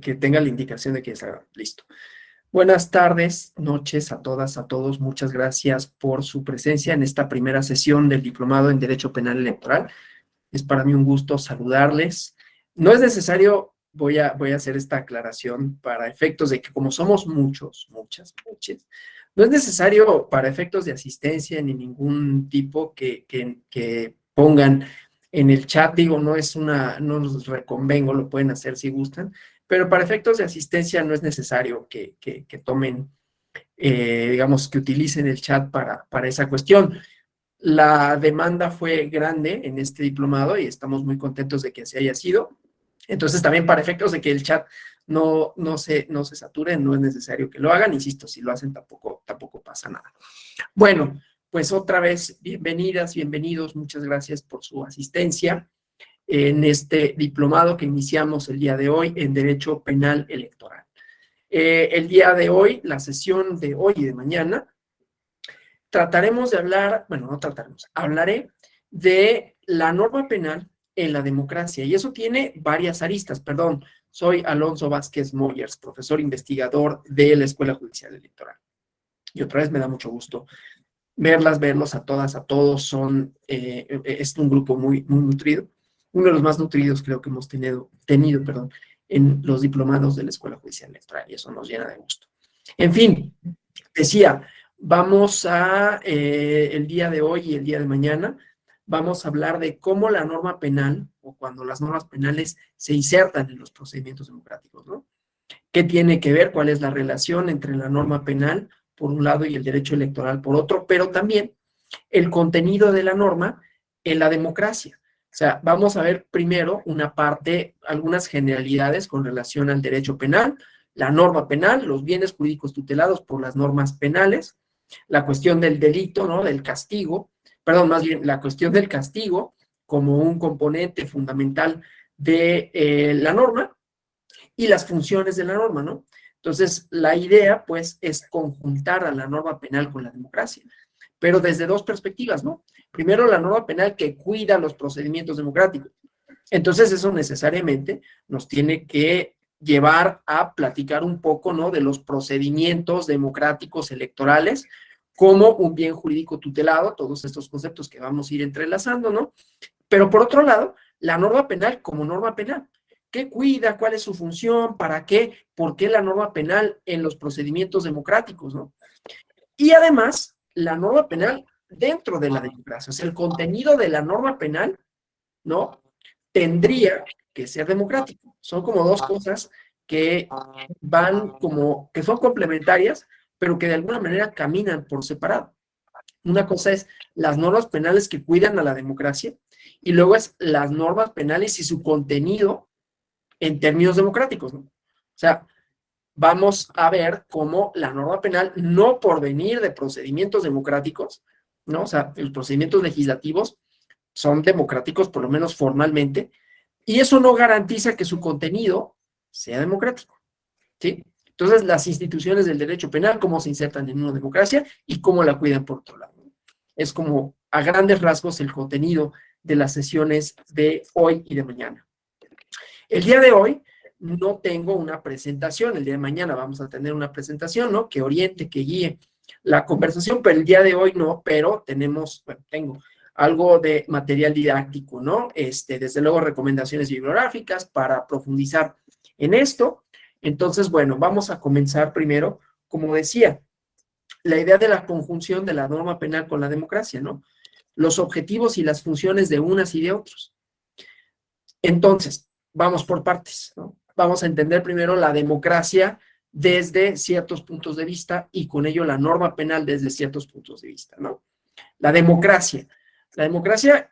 que tenga la indicación de que está listo. Buenas tardes, noches a todas, a todos. Muchas gracias por su presencia en esta primera sesión del Diplomado en Derecho Penal Electoral. Es para mí un gusto saludarles. No es necesario, voy a hacer esta aclaración para efectos de que como somos muchos, muchas, no es necesario para efectos de asistencia ni ningún tipo que pongan en el chat. Digo, no los reconvengo, lo pueden hacer si gustan, pero para efectos de asistencia no es necesario que tomen, digamos, que utilicen el chat para esa cuestión. La demanda fue grande en este diplomado y estamos muy contentos de que así haya sido. Entonces, también para efectos de que el chat no se sature, no es necesario que lo hagan. Insisto, si lo hacen tampoco pasa nada. Bueno, pues otra vez, bienvenidas, bienvenidos. Muchas gracias por su asistencia en este diplomado que iniciamos el día de hoy en Derecho Penal Electoral. El día de hoy, la sesión de hoy y de mañana, trataremos de hablar, bueno, no trataremos, hablaré de la norma penal en la democracia, y eso tiene varias aristas. Perdón, soy Alonso Vázquez Moyers, profesor investigador de la Escuela Judicial Electoral. Y otra vez me da mucho gusto verlos a todas, a todos. Es un grupo muy nutrido, uno de los más nutridos creo que hemos tenido, en los diplomados de la Escuela Judicial Electoral, y eso nos llena de gusto. En fin, decía, vamos el día de hoy y el día de mañana, vamos a hablar de cómo la norma penal, o cuando las normas penales se insertan en los procedimientos democráticos, ¿no? ¿Qué tiene que ver? ¿Cuál es la relación entre la norma penal, por un lado, y el derecho electoral, por otro? Pero también el contenido de la norma en la democracia. O sea, vamos a ver primero una parte, algunas generalidades con relación al derecho penal, la norma penal, los bienes jurídicos tutelados por las normas penales, la cuestión del delito, ¿no? Del castigo, perdón, más bien la cuestión del castigo como un componente fundamental de la norma, y las funciones de la norma, ¿no? Entonces, la idea, pues, es conjuntar a la norma penal con la democracia, pero desde dos perspectivas, ¿no? Primero, la norma penal que cuida los procedimientos democráticos. Entonces, eso necesariamente nos tiene que llevar a platicar un poco, ¿no? De los procedimientos democráticos electorales como un bien jurídico tutelado, todos estos conceptos que vamos a ir entrelazando, ¿no? Pero por otro lado, la norma penal como norma penal. ¿Qué cuida? ¿Cuál es su función? ¿Para qué? ¿Por qué la norma penal en los procedimientos democráticos, no? Y además, la norma penal dentro de la democracia. O sea, el contenido de la norma penal, ¿no? Tendría que ser democrático. Son como dos cosas que que son complementarias, pero que de alguna manera caminan por separado. Una cosa es las normas penales que cuidan a la democracia, y luego es las normas penales y su contenido en términos democráticos, ¿no? O sea, vamos a ver cómo la norma penal, no por venir de procedimientos democráticos, ¿no? O sea, los procedimientos legislativos son democráticos, por lo menos formalmente, y eso no garantiza que su contenido sea democrático, ¿sí? Entonces, las instituciones del derecho penal, cómo se insertan en una democracia y cómo la cuidan por otro lado. Es como, a grandes rasgos, el contenido de las sesiones de hoy y de mañana. El día de hoy no tengo una presentación, el día de mañana vamos a tener una presentación, ¿no? Que oriente, que guíe la conversación, pero el día de hoy no, pero tengo algo de material didáctico, ¿no? Desde luego recomendaciones bibliográficas para profundizar en esto. Entonces, bueno, vamos a comenzar primero, como decía, la idea de la conjunción de la norma penal con la democracia, ¿no? Los objetivos y las funciones de unas y de otros. Entonces, vamos por partes, ¿no? Vamos a entender primero la democracia desde ciertos puntos de vista y con ello la norma penal desde ciertos puntos de vista, ¿no? La democracia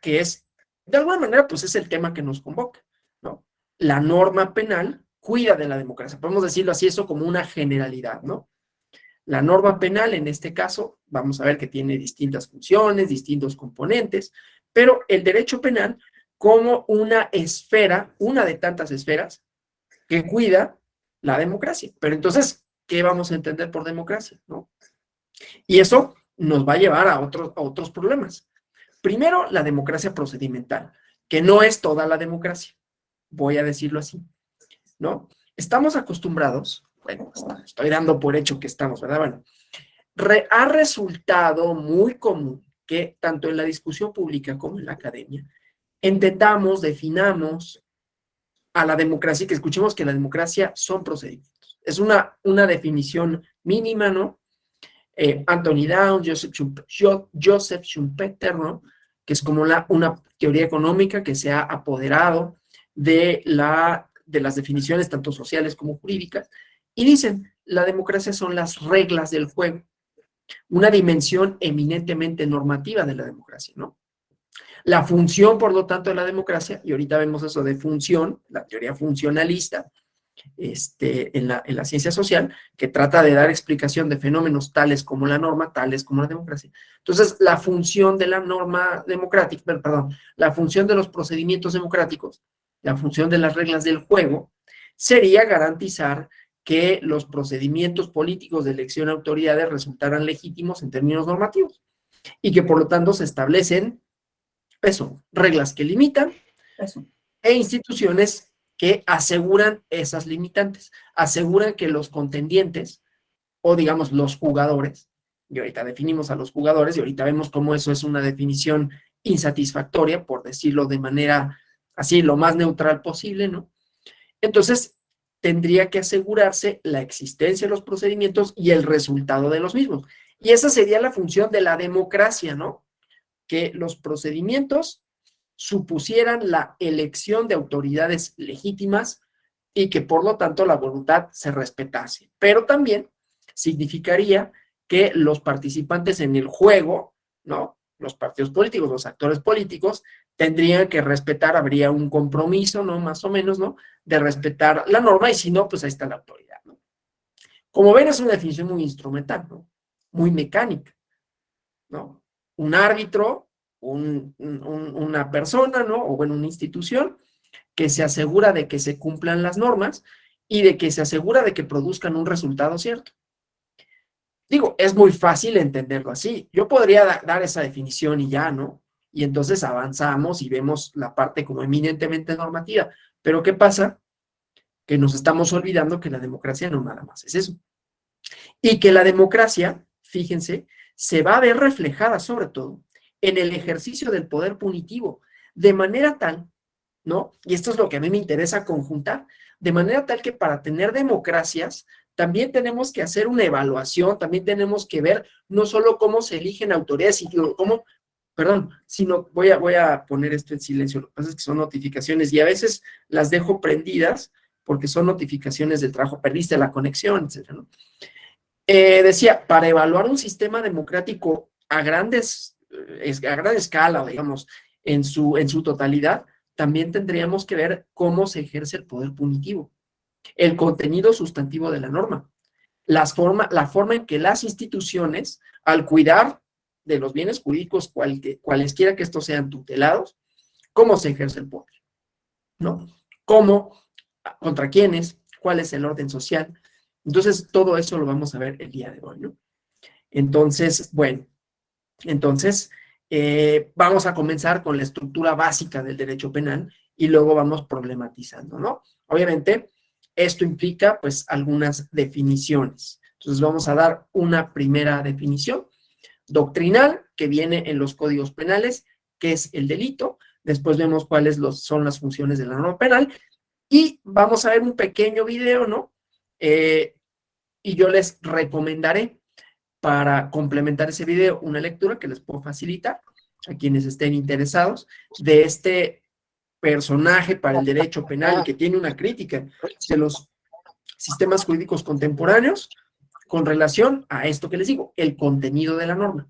que es, de alguna manera, pues es el tema que nos convoca, ¿no? La norma penal cuida de la democracia, podemos decirlo así, eso como una generalidad, ¿no? La norma penal, en este caso, vamos a ver que tiene distintas funciones, distintos componentes, pero el derecho penal como una esfera, una de tantas esferas, que cuida la democracia. Pero entonces, ¿qué vamos a entender por democracia, no? Y eso nos va a llevar a otros problemas. Primero, la democracia procedimental, que no es toda la democracia, voy a decirlo así, ¿no? Estamos acostumbrados, bueno, estoy dando por hecho que estamos, ¿verdad? Bueno, ha resultado muy común que tanto en la discusión pública como en la academia entendamos, definamos a la democracia, que escuchemos que la democracia son procedimientos. Es una definición mínima, ¿no? Anthony Downs, Joseph Schumpeter, ¿no? Que es como una teoría económica que se ha apoderado de las definiciones tanto sociales como jurídicas, y dicen, la democracia son las reglas del juego, una dimensión eminentemente normativa de la democracia, ¿no? La función, por lo tanto, de la democracia, y ahorita vemos eso de función, la teoría funcionalista, en la ciencia social, que trata de dar explicación de fenómenos tales como la norma, tales como la democracia. Entonces, la función de la norma democrática, perdón, la función de los procedimientos democráticos, la función de las reglas del juego, sería garantizar que los procedimientos políticos de elección de autoridades resultaran legítimos en términos normativos y que por lo tanto se establecen eso, reglas que limitan eso, e instituciones que aseguran esas limitantes, aseguran que los contendientes, o digamos los jugadores, y ahorita definimos a los jugadores, y ahorita vemos cómo eso es una definición insatisfactoria, por decirlo de manera así, lo más neutral posible, ¿no? Entonces, tendría que asegurarse la existencia de los procedimientos y el resultado de los mismos. Y esa sería la función de la democracia, ¿no? Que los procedimientos supusieran la elección de autoridades legítimas y que por lo tanto la voluntad se respetase. Pero también significaría que los participantes en el juego, ¿no? Los partidos políticos, los actores políticos, tendrían que respetar, habría un compromiso, ¿no? Más o menos, ¿no? De respetar la norma y si no, pues ahí está la autoridad, ¿no? Como ven, es una definición muy instrumental, ¿no? Muy mecánica, ¿no? Un árbitro, una persona, ¿no? O bueno, una institución que se asegura de que se cumplan las normas y de que se asegura de que produzcan un resultado cierto. Digo, es muy fácil entenderlo así. Yo podría dar esa definición y ya, ¿no? Y entonces avanzamos y vemos la parte como eminentemente normativa. Pero ¿qué pasa? Que nos estamos olvidando que la democracia no nada más es eso. Y que la democracia, fíjense, se va a ver reflejada sobre todo en el ejercicio del poder punitivo, de manera tal, ¿no? Y esto es lo que a mí me interesa conjuntar, de manera tal que para tener democracias también tenemos que hacer una evaluación, también tenemos que ver no solo cómo se eligen autoridades, sino cómo, perdón, sino voy a poner esto en silencio, lo que pasa es que son notificaciones y a veces las dejo prendidas porque son notificaciones del trabajo, perdiste la conexión, etcétera, ¿no? Decía, para evaluar un sistema democrático a gran escala, digamos, en su totalidad, también tendríamos que ver cómo se ejerce el poder punitivo, el contenido sustantivo de la norma, la forma en que las instituciones, al cuidar de los bienes jurídicos, cualesquiera que estos sean tutelados, cómo se ejerce el poder, ¿no? Cómo, contra quiénes, cuál es el orden social. Entonces, todo eso lo vamos a ver el día de hoy, ¿no? Entonces, bueno, vamos a comenzar con la estructura básica del derecho penal y luego vamos problematizando, ¿no? Obviamente, esto implica, pues, algunas definiciones. Entonces, vamos a dar una primera definición doctrinal que viene en los códigos penales, que es el delito. Después vemos cuáles son las funciones de la norma penal y vamos a ver un pequeño video, ¿no? Y yo les recomendaré para complementar ese video una lectura que les puedo facilitar a quienes estén interesados de este personaje para el derecho penal y que tiene una crítica de los sistemas jurídicos contemporáneos con relación a esto que les digo, el contenido de la norma,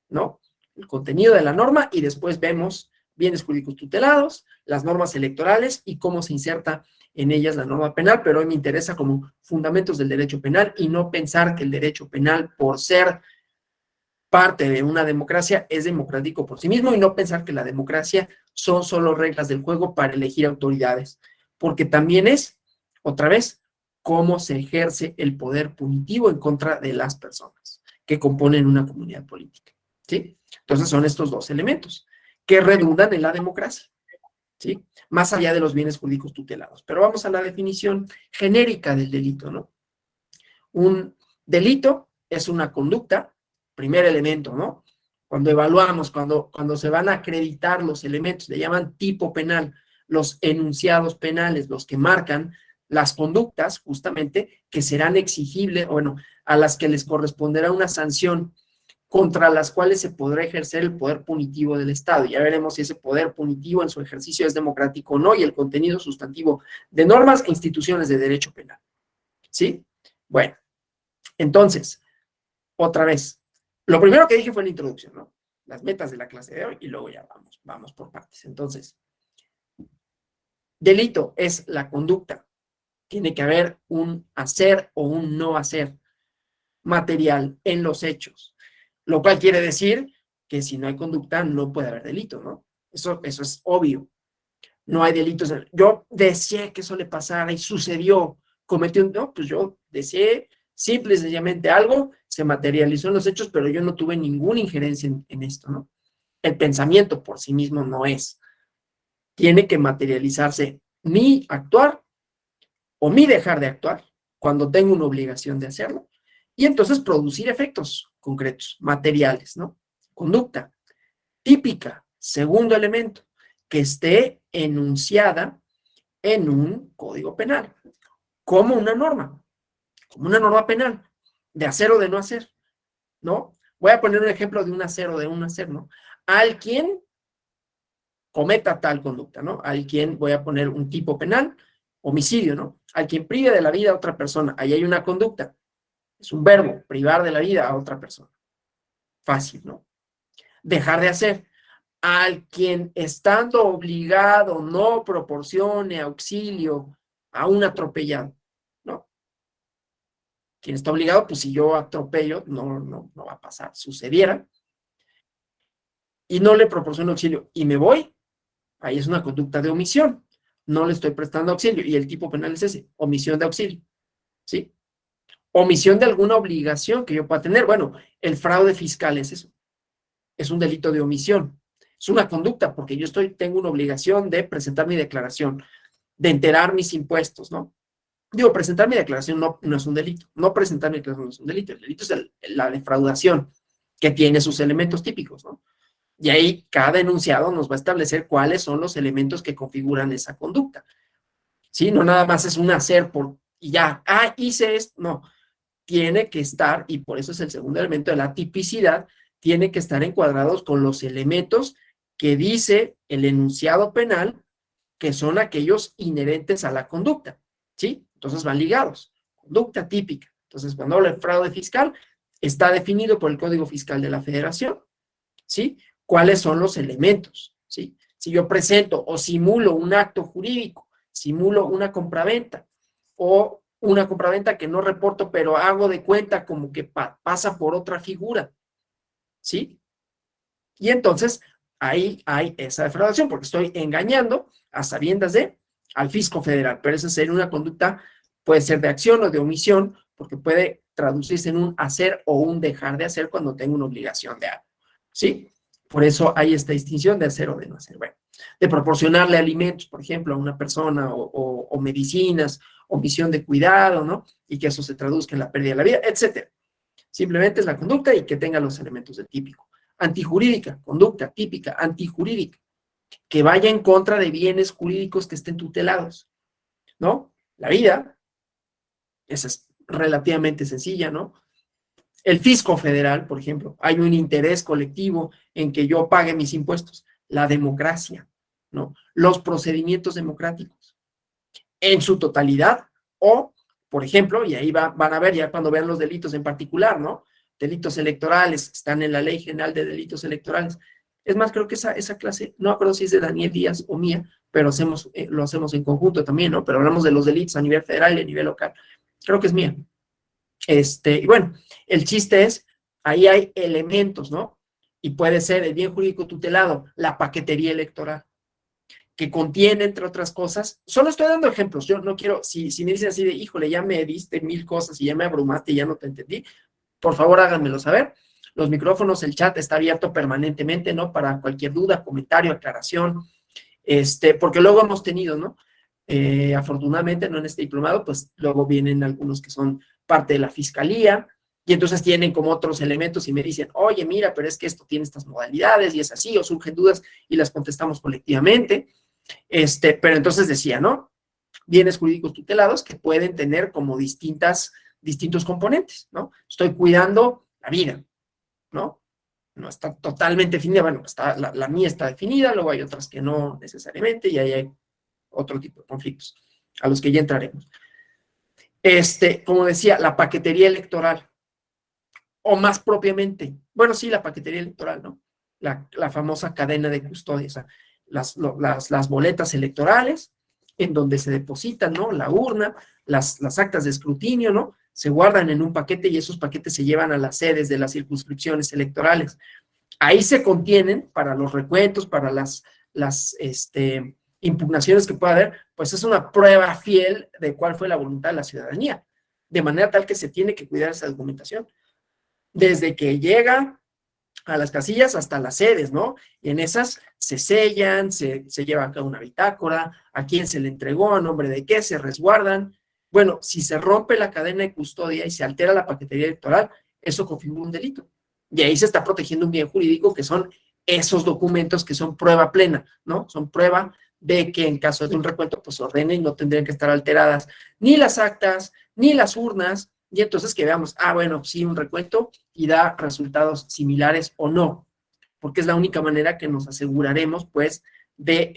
¿no? El contenido de la norma y después vemos bienes jurídicos tutelados, las normas electorales y cómo se inserta en ellas la norma penal, pero hoy me interesa como fundamentos del derecho penal y no pensar que el derecho penal, por ser parte de una democracia, es democrático por sí mismo y no pensar que la democracia son solo reglas del juego para elegir autoridades, porque también es, otra vez, cómo se ejerce el poder punitivo en contra de las personas que componen una comunidad política, ¿sí? Entonces son estos dos elementos que redundan en la democracia. ¿sí? Más allá de los bienes jurídicos tutelados. Pero vamos a la definición genérica del delito, ¿no? Un delito es una conducta, primer elemento, ¿no? Cuando evaluamos, cuando se van a acreditar los elementos, le llaman tipo penal, los enunciados penales, los que marcan las conductas, justamente, que serán exigibles, bueno, a las que les corresponderá una sanción contra las cuales se podrá ejercer el poder punitivo del Estado. Ya veremos si ese poder punitivo en su ejercicio es democrático o no, y el contenido sustantivo de normas e instituciones de derecho penal. ¿Sí? Bueno, entonces, otra vez, lo primero que dije fue la introducción, ¿no? Las metas de la clase de hoy, y luego ya vamos por partes. Entonces, delito es la conducta. Tiene que haber un hacer o un no hacer material en los hechos, lo cual quiere decir que si no hay conducta no puede haber delito, ¿no? Eso es obvio. No hay delitos. Yo deseé que eso le pasara y sucedió, cometió un, no, pues yo deseé simple y sencillamente algo, se materializó en los hechos, pero yo no tuve ninguna injerencia en esto, ¿no? El pensamiento por sí mismo no es. Tiene que materializarse mi actuar o mi dejar de actuar cuando tengo una obligación de hacerlo, y entonces producir efectos concretos, materiales, ¿no? Conducta típica, segundo elemento, que esté enunciada en un código penal, como una norma penal, de hacer o de no hacer, ¿no? Voy a poner un ejemplo de un hacer o de un hacer, ¿no? Al quien cometa tal conducta, ¿no? Al quien, voy a poner un tipo penal, homicidio, ¿no? Al quien prive de la vida a otra persona, ahí hay una conducta, es un verbo, privar de la vida a otra persona. Fácil, ¿no? Dejar de hacer, al quien estando obligado no proporcione auxilio a un atropellado, ¿no? Quien está obligado, pues si yo atropello, no va a pasar. Sucediera y no le proporciono auxilio y me voy, ahí es una conducta de omisión. No le estoy prestando auxilio y el tipo penal es ese, omisión de auxilio, ¿sí? Omisión de alguna obligación que yo pueda tener. Bueno, el fraude fiscal es eso, es un delito de omisión. Es una conducta porque yo tengo una obligación de presentar mi declaración, de enterar mis impuestos, ¿no? Digo, presentar mi declaración no es un delito. No presentar mi declaración no es un delito. El delito es la defraudación, que tiene sus elementos típicos, ¿no? Y ahí cada enunciado nos va a establecer cuáles son los elementos que configuran esa conducta. ¿Sí? No nada más es un hacer y ya, hice esto. No, tiene que estar, y por eso es el segundo elemento de la tipicidad, tiene que estar encuadrados con los elementos que dice el enunciado penal, que son aquellos inherentes a la conducta, ¿sí? Entonces van ligados. Conducta típica. Entonces, cuando hablo de fraude fiscal, está definido por el Código Fiscal de la Federación, ¿sí? ¿Cuáles son los elementos? ¿Sí? Si yo presento o simulo un acto jurídico, simulo una compraventa o una compraventa que no reporto, pero hago de cuenta como que pasa por otra figura, ¿sí? Y entonces ahí hay esa defraudación, porque estoy engañando a sabiendas al fisco federal, pero esa sería una conducta, puede ser de acción o de omisión, porque puede traducirse en un hacer o un dejar de hacer cuando tengo una obligación de algo, ¿sí? Por eso hay esta distinción de hacer o de no hacer. Bueno, de proporcionarle alimentos, por ejemplo, a una persona o medicinas, omisión de cuidado, ¿no? Y que eso se traduzca en la pérdida de la vida, etcétera. Simplemente es la conducta y que tenga los elementos del típico. Antijurídica, conducta típica, antijurídica, que vaya en contra de bienes jurídicos que estén tutelados, ¿no? La vida, esa es relativamente sencilla, ¿no? El fisco federal, por ejemplo, hay un interés colectivo en que yo pague mis impuestos. La democracia, ¿no? Los procedimientos democráticos en su totalidad o, por ejemplo, y ahí van a ver ya cuando vean los delitos en particular, ¿no? Delitos electorales, están en la Ley General de Delitos Electorales. Es más, creo que esa clase, no acuerdo si es de Daniel Díaz o mía, pero lo hacemos en conjunto también, ¿no? Pero hablamos de los delitos a nivel federal y a nivel local. Creo que es mía. Y bueno, el chiste es, ahí hay elementos, ¿no? Y puede ser el bien jurídico tutelado, la paquetería electoral, que contiene, entre otras cosas, solo estoy dando ejemplos, yo no quiero, si me dicen así de, híjole, ya me diste 1000 cosas y ya me abrumaste y ya no te entendí, por favor háganmelo saber. Los micrófonos, el chat está abierto permanentemente, ¿no? Para cualquier duda, comentario, aclaración, Porque luego hemos tenido, ¿no? Afortunadamente, no en este diplomado, pues luego vienen algunos que son parte de la fiscalía, y entonces tienen como otros elementos y me dicen, oye, mira, pero es que esto tiene estas modalidades y es así, o surgen dudas y las contestamos colectivamente. Pero entonces decía, ¿no? Bienes jurídicos tutelados que pueden tener como distintos componentes, ¿no? Estoy cuidando la vida, ¿no? No está totalmente definida, bueno, la mía está definida, luego hay otras que no necesariamente, y ahí hay otro tipo de conflictos a los que ya entraremos. Como decía, la paquetería electoral, o más propiamente, bueno, sí, la paquetería electoral, ¿no? La famosa cadena de custodia, o sea, las boletas electorales, en donde se depositan, ¿no? La urna, las actas de escrutinio, ¿no? Se guardan en un paquete y esos paquetes se llevan a las sedes de las circunscripciones electorales. Ahí se contienen para los recuentos, para las impugnaciones que pueda haber, pues es una prueba fiel de cuál fue la voluntad de la ciudadanía, de manera tal que se tiene que cuidar esa documentación, desde que llega a las casillas hasta las sedes, ¿no? Y en esas se sellan, se lleva a cabo una bitácora, a quién se le entregó, a nombre de qué, se resguardan. Bueno, si se rompe la cadena de custodia y se altera la paquetería electoral, eso configura un delito. Y ahí se está protegiendo un bien jurídico que son esos documentos que son prueba plena, ¿no? Son prueba de que en caso de un recuento, pues ordenen y no tendrían que estar alteradas ni las actas, ni las urnas, y entonces que veamos, bueno, sí, un recuento y da resultados similares o no, porque es la única manera que nos aseguraremos, pues, de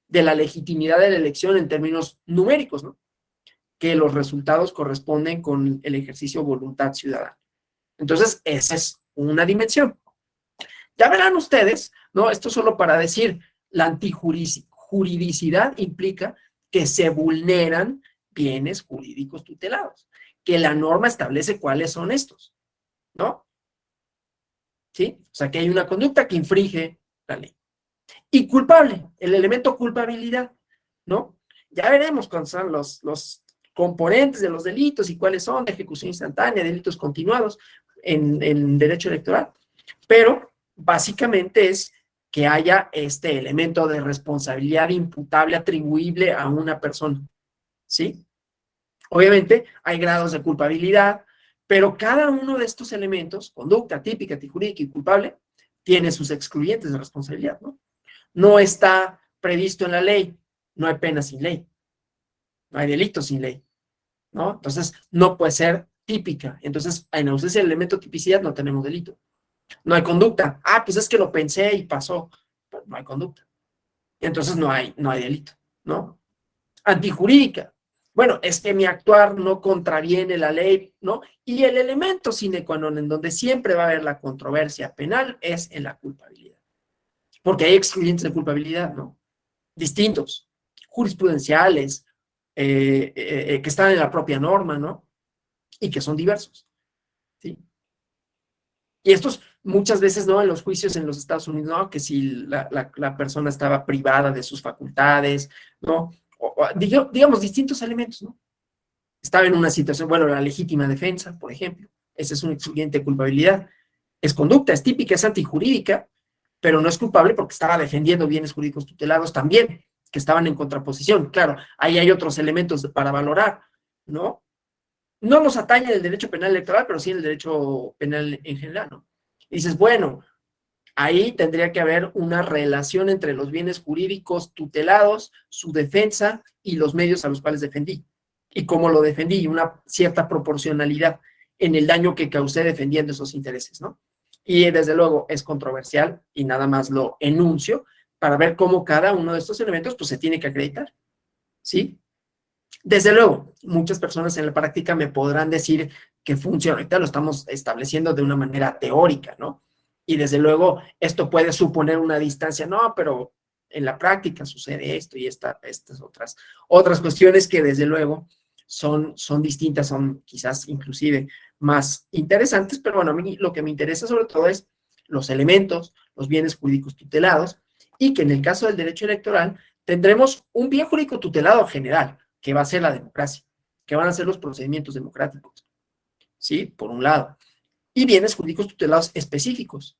la legitimidad de la elección en términos numéricos, ¿no? Que los resultados corresponden con el ejercicio de voluntad ciudadana. Entonces, esa es una dimensión. Ya verán ustedes, ¿no? Esto solo para decir, la antijuridicidad implica que se vulneran bienes jurídicos tutelados, que la norma establece cuáles son estos, ¿no? ¿Sí? O sea, que hay una conducta que infringe la ley. Y culpable, el elemento culpabilidad, ¿no? Ya veremos cuáles son los componentes de los delitos y cuáles son de ejecución instantánea, delitos continuados en derecho electoral. Pero básicamente es que haya este elemento de responsabilidad imputable atribuible a una persona, ¿sí? Obviamente hay grados de culpabilidad, pero cada uno de estos elementos, conducta típica, antijurídica y culpable, tiene sus excluyentes de responsabilidad, ¿no? No está previsto en la ley, no hay pena sin ley, no hay delito sin ley, ¿no? Entonces, no puede ser típica. Entonces, en ausencia del elemento tipicidad no tenemos delito. No hay conducta. Pues es que lo pensé y pasó. Pero no hay conducta. Entonces, no hay delito, ¿no? Antijurídica. Bueno, es que mi actuar no contraviene la ley, ¿no? Y el elemento sine qua non en donde siempre va a haber la controversia penal es en la culpabilidad. Porque hay excluyentes de culpabilidad, ¿no? Distintos, jurisprudenciales, que están en la propia norma, ¿no? Y que son diversos, ¿sí? Y estos muchas veces, ¿no? En los juicios en los Estados Unidos, ¿no? Que si la persona estaba privada de sus facultades, ¿no? Digamos, distintos elementos, ¿no? Estaba en una situación, bueno, la legítima defensa, por ejemplo, ese es un excluyente de culpabilidad. Es conducta, es típica, es antijurídica, pero no es culpable porque estaba defendiendo bienes jurídicos tutelados también, que estaban en contraposición. Claro, ahí hay otros elementos para valorar, ¿no? No nos atañe el derecho penal electoral, pero sí el derecho penal en general, ¿no? Y dices, bueno, ahí tendría que haber una relación entre los bienes jurídicos tutelados, su defensa y los medios a los cuales defendí. Y cómo lo defendí, una cierta proporcionalidad en el daño que causé defendiendo esos intereses, ¿no? Y desde luego es controversial y nada más lo enuncio para ver cómo cada uno de estos elementos pues se tiene que acreditar, ¿sí? Desde luego, muchas personas en la práctica me podrán decir que funciona. Ahorita lo estamos estableciendo de una manera teórica, ¿no? Y desde luego, esto puede suponer una distancia, no, pero en la práctica sucede esto y estas otras cuestiones que desde luego son distintas, son quizás inclusive más interesantes, pero bueno, a mí lo que me interesa sobre todo es los elementos, los bienes jurídicos tutelados, y que en el caso del derecho electoral tendremos un bien jurídico tutelado general, que va a ser la democracia, que van a ser los procedimientos democráticos, ¿sí? Por un lado. Y bienes jurídicos tutelados específicos,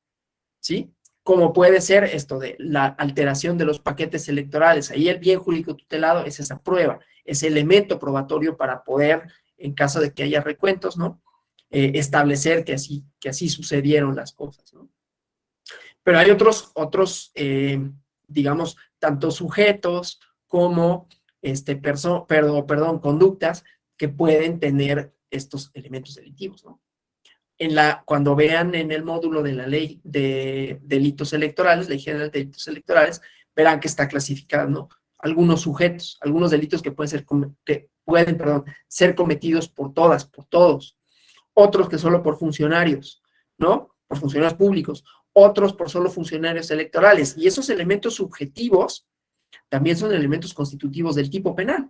¿sí? como puede ser esto de la alteración de los paquetes electorales. Ahí el bien jurídico tutelado es esa prueba, ese elemento probatorio para poder, en caso de que haya recuentos, ¿no? Establecer que así sucedieron las cosas, ¿no? Pero hay digamos, tanto sujetos como conductas que pueden tener estos elementos delictivos, ¿no? Cuando vean en el módulo de la ley de delitos electorales, Ley General de Delitos Electorales, verán que está clasificado, ¿no? Algunos sujetos, algunos delitos que pueden ser cometidos por todos. Otros que solo por funcionarios, ¿no? Por funcionarios públicos. Otros por solo funcionarios electorales. Y esos elementos subjetivos también son elementos constitutivos del tipo penal,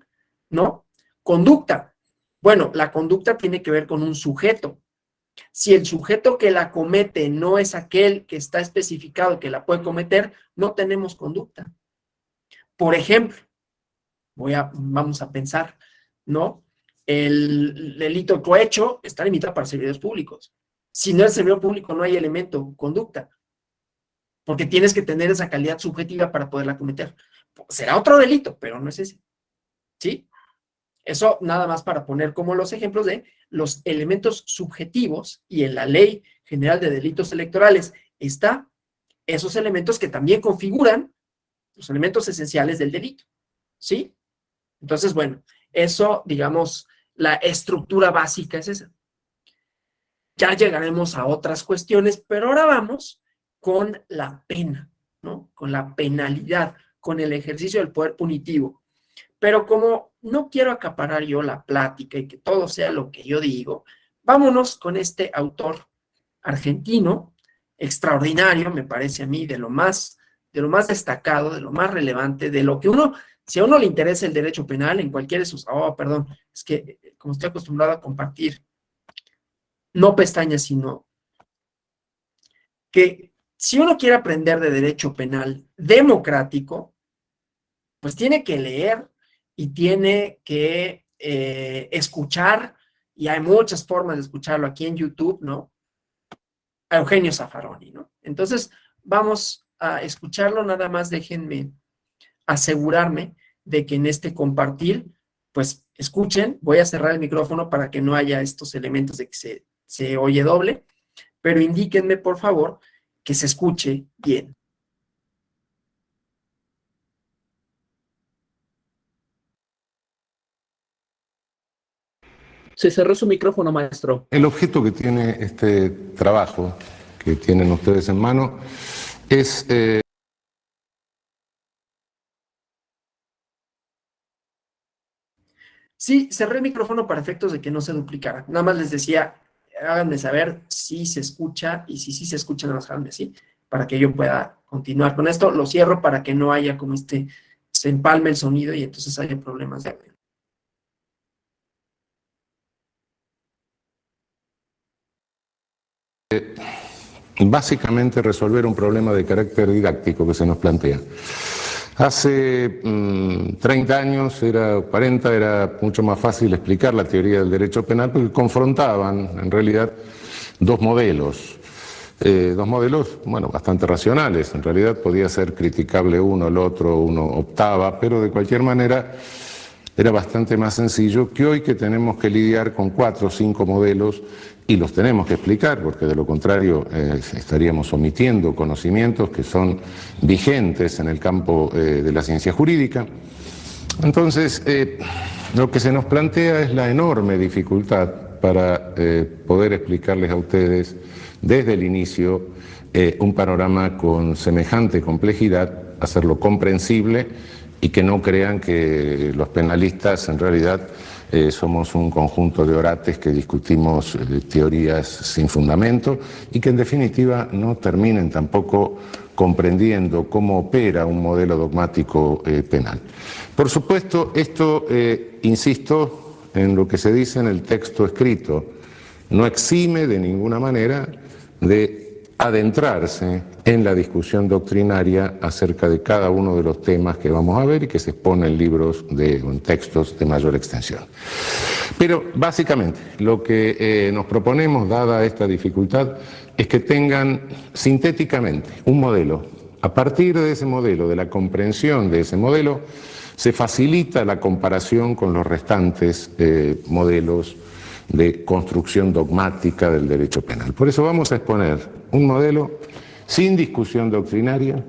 ¿no? Conducta. Bueno, la conducta tiene que ver con un sujeto. Si el sujeto que la comete no es aquel que está especificado que la puede cometer, no tenemos conducta. Por ejemplo, vamos a pensar, ¿no? El delito cohecho está limitado para servidores públicos. Si no es servidor público, no hay elemento conducta, porque tienes que tener esa calidad subjetiva para poderla cometer. Será otro delito, pero no es ese, ¿sí? Eso nada más para poner como los ejemplos de los elementos subjetivos, y en la Ley General de Delitos Electorales está esos elementos que también configuran los elementos esenciales del delito, ¿sí? Entonces, bueno, eso, digamos, la estructura básica es esa. Ya llegaremos a otras cuestiones, pero ahora vamos con la pena, ¿no? Con la penalidad, con el ejercicio del poder punitivo. Pero como no quiero acaparar yo la plática y que todo sea lo que yo digo, vámonos con este autor argentino, extraordinario, me parece a mí, de lo más destacado, de lo más relevante, de lo que si a uno le interesa el derecho penal en cualquiera de sus, es que como estoy acostumbrado a compartir, no pestañas, sino que si uno quiere aprender de derecho penal democrático, pues tiene que leer y tiene que escuchar, y hay muchas formas de escucharlo aquí en YouTube, ¿no? A Eugenio Zaffaroni, ¿no? Entonces, vamos a escucharlo, nada más déjenme asegurarme de que en este compartir, pues escuchen, voy a cerrar el micrófono para que no haya estos elementos de que se oye doble, pero indíquenme, por favor, que se escuche bien. Se cerró su micrófono, maestro. El objeto que tiene este trabajo que tienen ustedes en mano es... Sí, cerré el micrófono para efectos de que no se duplicara. Nada más les decía, háganme saber si se escucha, y si sí se escucha, nada más háganme así, para que yo pueda continuar con esto. Lo cierro para que no haya como se empalme el sonido y entonces haya problemas de audio. Básicamente resolver un problema de carácter didáctico que se nos plantea. Hace 30 años, 40, era mucho más fácil explicar la teoría del derecho penal porque confrontaban, en realidad, dos modelos, bueno, bastante racionales. En realidad podía ser criticable uno, el otro, uno optaba, pero de cualquier manera era bastante más sencillo que hoy, que tenemos que lidiar con 4 o 5 modelos y los tenemos que explicar, porque de lo contrario estaríamos omitiendo conocimientos que son vigentes en el campo de la ciencia jurídica. Entonces, lo que se nos plantea es la enorme dificultad para poder explicarles a ustedes desde el inicio un panorama con semejante complejidad, hacerlo comprensible y que no crean que los penalistas en realidad somos un conjunto de orates que discutimos teorías sin fundamento y que en definitiva no terminen tampoco comprendiendo cómo opera un modelo dogmático penal. Por supuesto, esto, insisto en lo que se dice en el texto escrito, no exime de ninguna manera de adentrarse en la discusión doctrinaria acerca de cada uno de los temas que vamos a ver y que se exponen en libros en textos de mayor extensión. Pero básicamente lo que nos proponemos, dada esta dificultad, es que tengan sintéticamente un modelo. A partir de ese modelo, de la comprensión de ese modelo, se facilita la comparación con los restantes modelos de construcción dogmática del derecho penal. Por eso vamos a exponer un modelo sin discusión doctrinaria,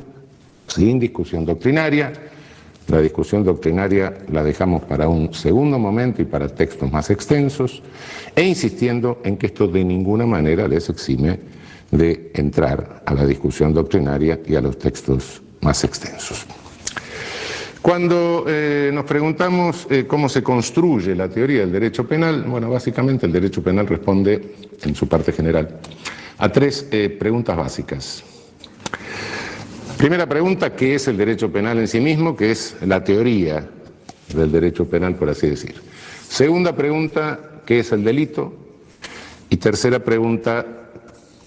La discusión doctrinaria la dejamos para un segundo momento y para textos más extensos, e insistiendo en que esto de ninguna manera les exime de entrar a la discusión doctrinaria y a los textos más extensos. Cuando nos preguntamos cómo se construye la teoría del derecho penal, bueno, básicamente el derecho penal responde, en su parte general, a tres preguntas básicas. Primera pregunta, ¿qué es el derecho penal en sí mismo? ¿Qué es la teoría del derecho penal, por así decir? Segunda pregunta, ¿qué es el delito? Y tercera pregunta,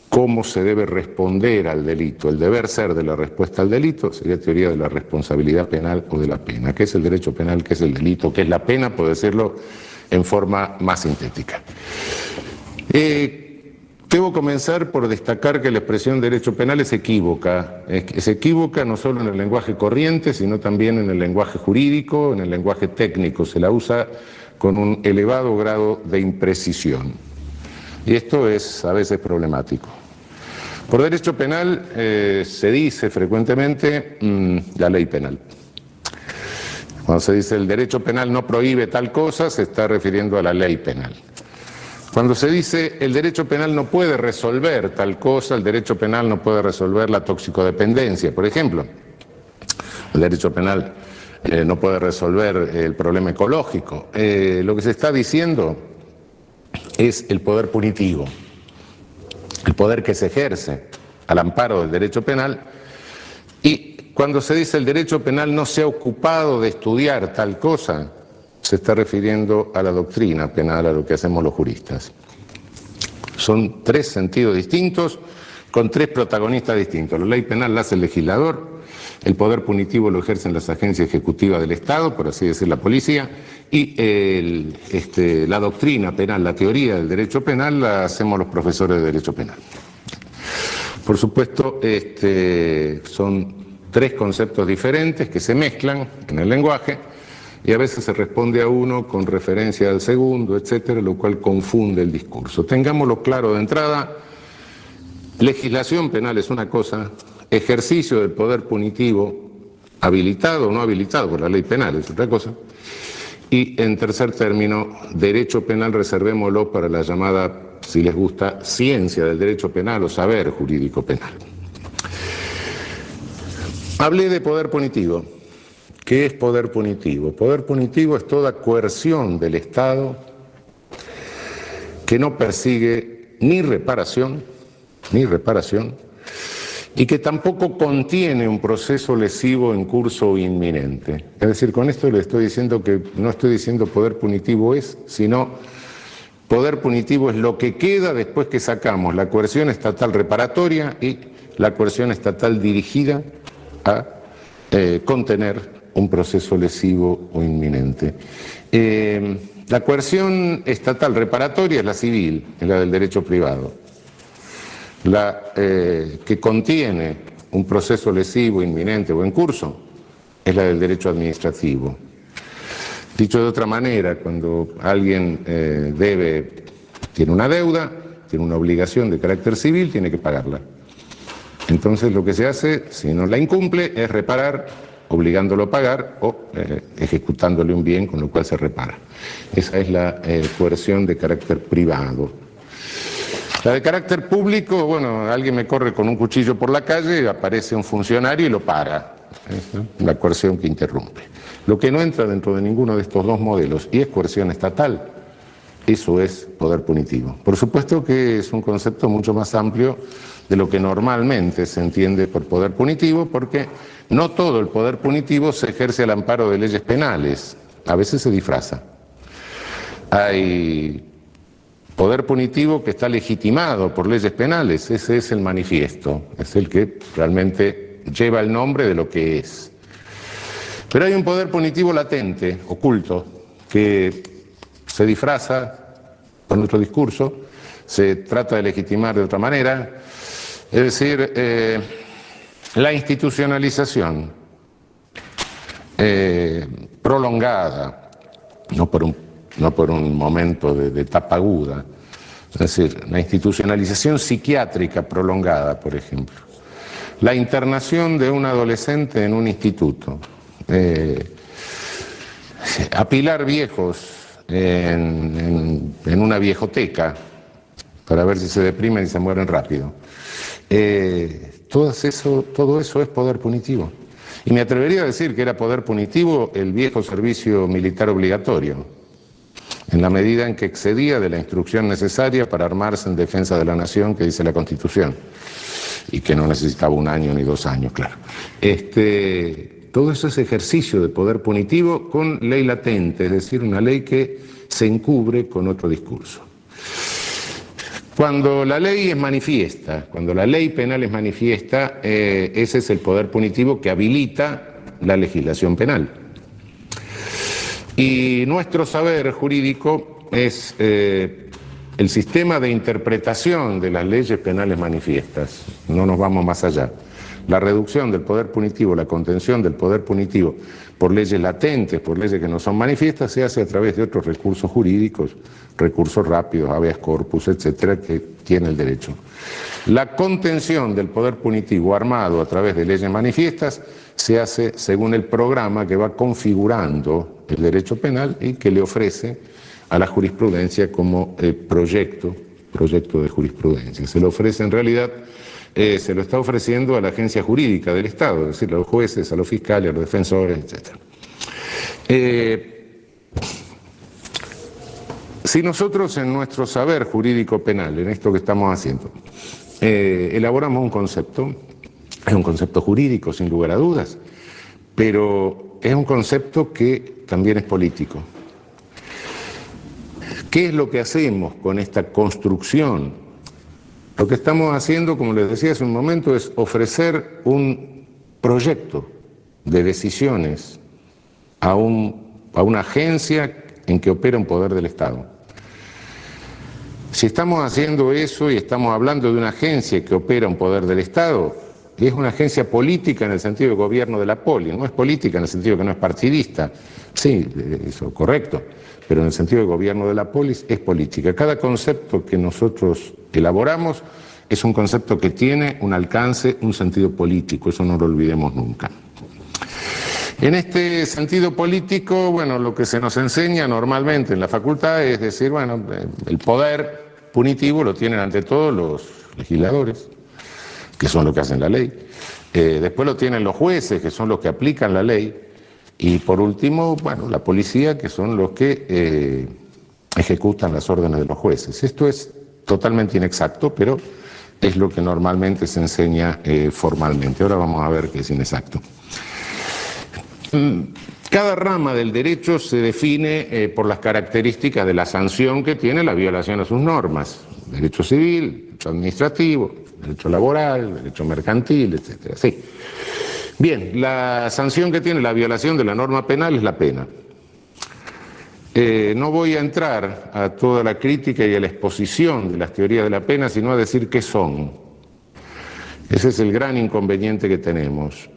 ¿cómo se debe responder al delito? El deber ser de la respuesta al delito sería teoría de la responsabilidad penal o de la pena. ¿Qué es el derecho penal? ¿Qué es el delito? ¿Qué es la pena? Por decirlo en forma más sintética. Debo comenzar por destacar que la expresión derecho penal es equívoca. Es equívoca no solo en el lenguaje corriente, sino también en el lenguaje jurídico, en el lenguaje técnico. Se la usa con un elevado grado de imprecisión. Y esto es a veces problemático. Por derecho penal se dice frecuentemente la ley penal. Cuando se dice el derecho penal no prohíbe tal cosa, se está refiriendo a la ley penal. Cuando se dice el derecho penal no puede resolver tal cosa, el derecho penal no puede resolver la toxicodependencia, por ejemplo. El derecho penal no puede resolver el problema ecológico. Lo que se está diciendo es el poder punitivo, el poder que se ejerce al amparo del derecho penal. Y cuando se dice el derecho penal no se ha ocupado de estudiar tal cosa, se está refiriendo a la doctrina penal, a lo que hacemos los juristas. Son tres sentidos distintos, con tres protagonistas distintos. La ley penal la hace el legislador, el poder punitivo lo ejercen las agencias ejecutivas del Estado, por así decir la policía, y la doctrina penal, la teoría del derecho penal, la hacemos los profesores de derecho penal. Por supuesto, son tres conceptos diferentes que se mezclan en el lenguaje, y a veces se responde a uno con referencia al segundo, etcétera, lo cual confunde el discurso. Tengámoslo claro de entrada, legislación penal es una cosa, ejercicio del poder punitivo, habilitado o no habilitado por la ley penal, es otra cosa, y en tercer término, derecho penal reservémoslo para la llamada, si les gusta, ciencia del derecho penal o saber jurídico penal. Hablé de poder punitivo. ¿Qué es poder punitivo? Poder punitivo es toda coerción del Estado que no persigue ni reparación, y que tampoco contiene un proceso lesivo en curso o inminente. Es decir, con esto le estoy diciendo que no estoy diciendo poder punitivo es, sino poder punitivo es lo que queda después que sacamos la coerción estatal reparatoria y la coerción estatal dirigida a contener un proceso lesivo o inminente. La coerción estatal reparatoria es la civil, es la del derecho privado. La que contiene un proceso lesivo, inminente o en curso es la del derecho administrativo. Dicho de otra manera, cuando alguien tiene una deuda, tiene una obligación de carácter civil, tiene que pagarla. Entonces lo que se hace, si no la incumple, es reparar, obligándolo a pagar o ejecutándole un bien con lo cual se repara. Esa es la coerción de carácter privado. La de carácter público, bueno, alguien me corre con un cuchillo por la calle, aparece un funcionario y lo para. La coerción que interrumpe. Lo que no entra dentro de ninguno de estos dos modelos y es coerción estatal, eso es poder punitivo. Por supuesto que es un concepto mucho más amplio de lo que normalmente se entiende por poder punitivo, porque no todo el poder punitivo se ejerce al amparo de leyes penales, a veces se disfraza. Hay poder punitivo que está legitimado por leyes penales, ese es el manifiesto, es el que realmente lleva el nombre de lo que es. Pero hay un poder punitivo latente, oculto, que se disfraza con otro discurso, se trata de legitimar de otra manera. Es decir, la institucionalización prolongada, no por un momento de tapa aguda, es decir, la institucionalización psiquiátrica prolongada, por ejemplo, la internación de un adolescente en un instituto, apilar viejos en una viejoteca para ver si se deprimen y se mueren rápido. Todo eso es poder punitivo. Y me atrevería a decir que era poder punitivo el viejo servicio militar obligatorio, en la medida en que excedía de la instrucción necesaria para armarse en defensa de la nación que dice la Constitución, y que no necesitaba 1 año ni 2 años, claro. Todo eso es ejercicio de poder punitivo con ley latente, es decir, una ley que se encubre con otro discurso. Cuando la ley es manifiesta, cuando la ley penal es manifiesta, ese es el poder punitivo que habilita la legislación penal. Y nuestro saber jurídico es el sistema de interpretación de las leyes penales manifiestas. No nos vamos más allá. La reducción del poder punitivo, la contención del poder punitivo por leyes latentes, por leyes que no son manifiestas, se hace a través de otros recursos jurídicos, recursos rápidos, habeas corpus, etcétera, que tiene el derecho. La contención del poder punitivo armado a través de leyes manifiestas se hace según el programa que va configurando el derecho penal y que le ofrece a la jurisprudencia como proyecto de jurisprudencia. Se lo ofrece en realidad, se lo está ofreciendo a la agencia jurídica del Estado, es decir, a los jueces, a los fiscales, a los defensores, etc. Si nosotros en nuestro saber jurídico penal, en esto que estamos haciendo, elaboramos un concepto, es un concepto jurídico sin lugar a dudas, pero es un concepto que también es político. ¿Qué es lo que hacemos con esta construcción? Lo que estamos haciendo, como les decía hace un momento, es ofrecer un proyecto de decisiones a una agencia en que opera un poder del Estado. Si estamos haciendo eso y estamos hablando de una agencia que opera un poder del Estado, es una agencia política en el sentido de gobierno de la poli, no es política en el sentido que no es partidista, sí, eso correcto, pero en el sentido de gobierno de la polis es política. Cada concepto que nosotros elaboramos es un concepto que tiene un alcance, un sentido político, eso no lo olvidemos nunca. En este sentido político, bueno, lo que se nos enseña normalmente en la facultad es decir, bueno, el poder punitivo lo tienen ante todo los legisladores, que son los que hacen la ley, después lo tienen los jueces, que son los que aplican la ley, y por último, bueno, la policía, que son los que ejecutan las órdenes de los jueces. Esto es totalmente inexacto, pero es lo que normalmente se enseña formalmente. Ahora vamos a ver qué es inexacto. Cada rama del derecho se define por las características de la sanción que tiene la violación a sus normas. Derecho civil, derecho administrativo, derecho laboral, derecho mercantil, etcétera. Sí. Bien, la sanción que tiene la violación de la norma penal es la pena. No voy a entrar a toda la crítica y a la exposición de las teorías de la pena, sino a decir qué son. Ese es el gran inconveniente que tenemos.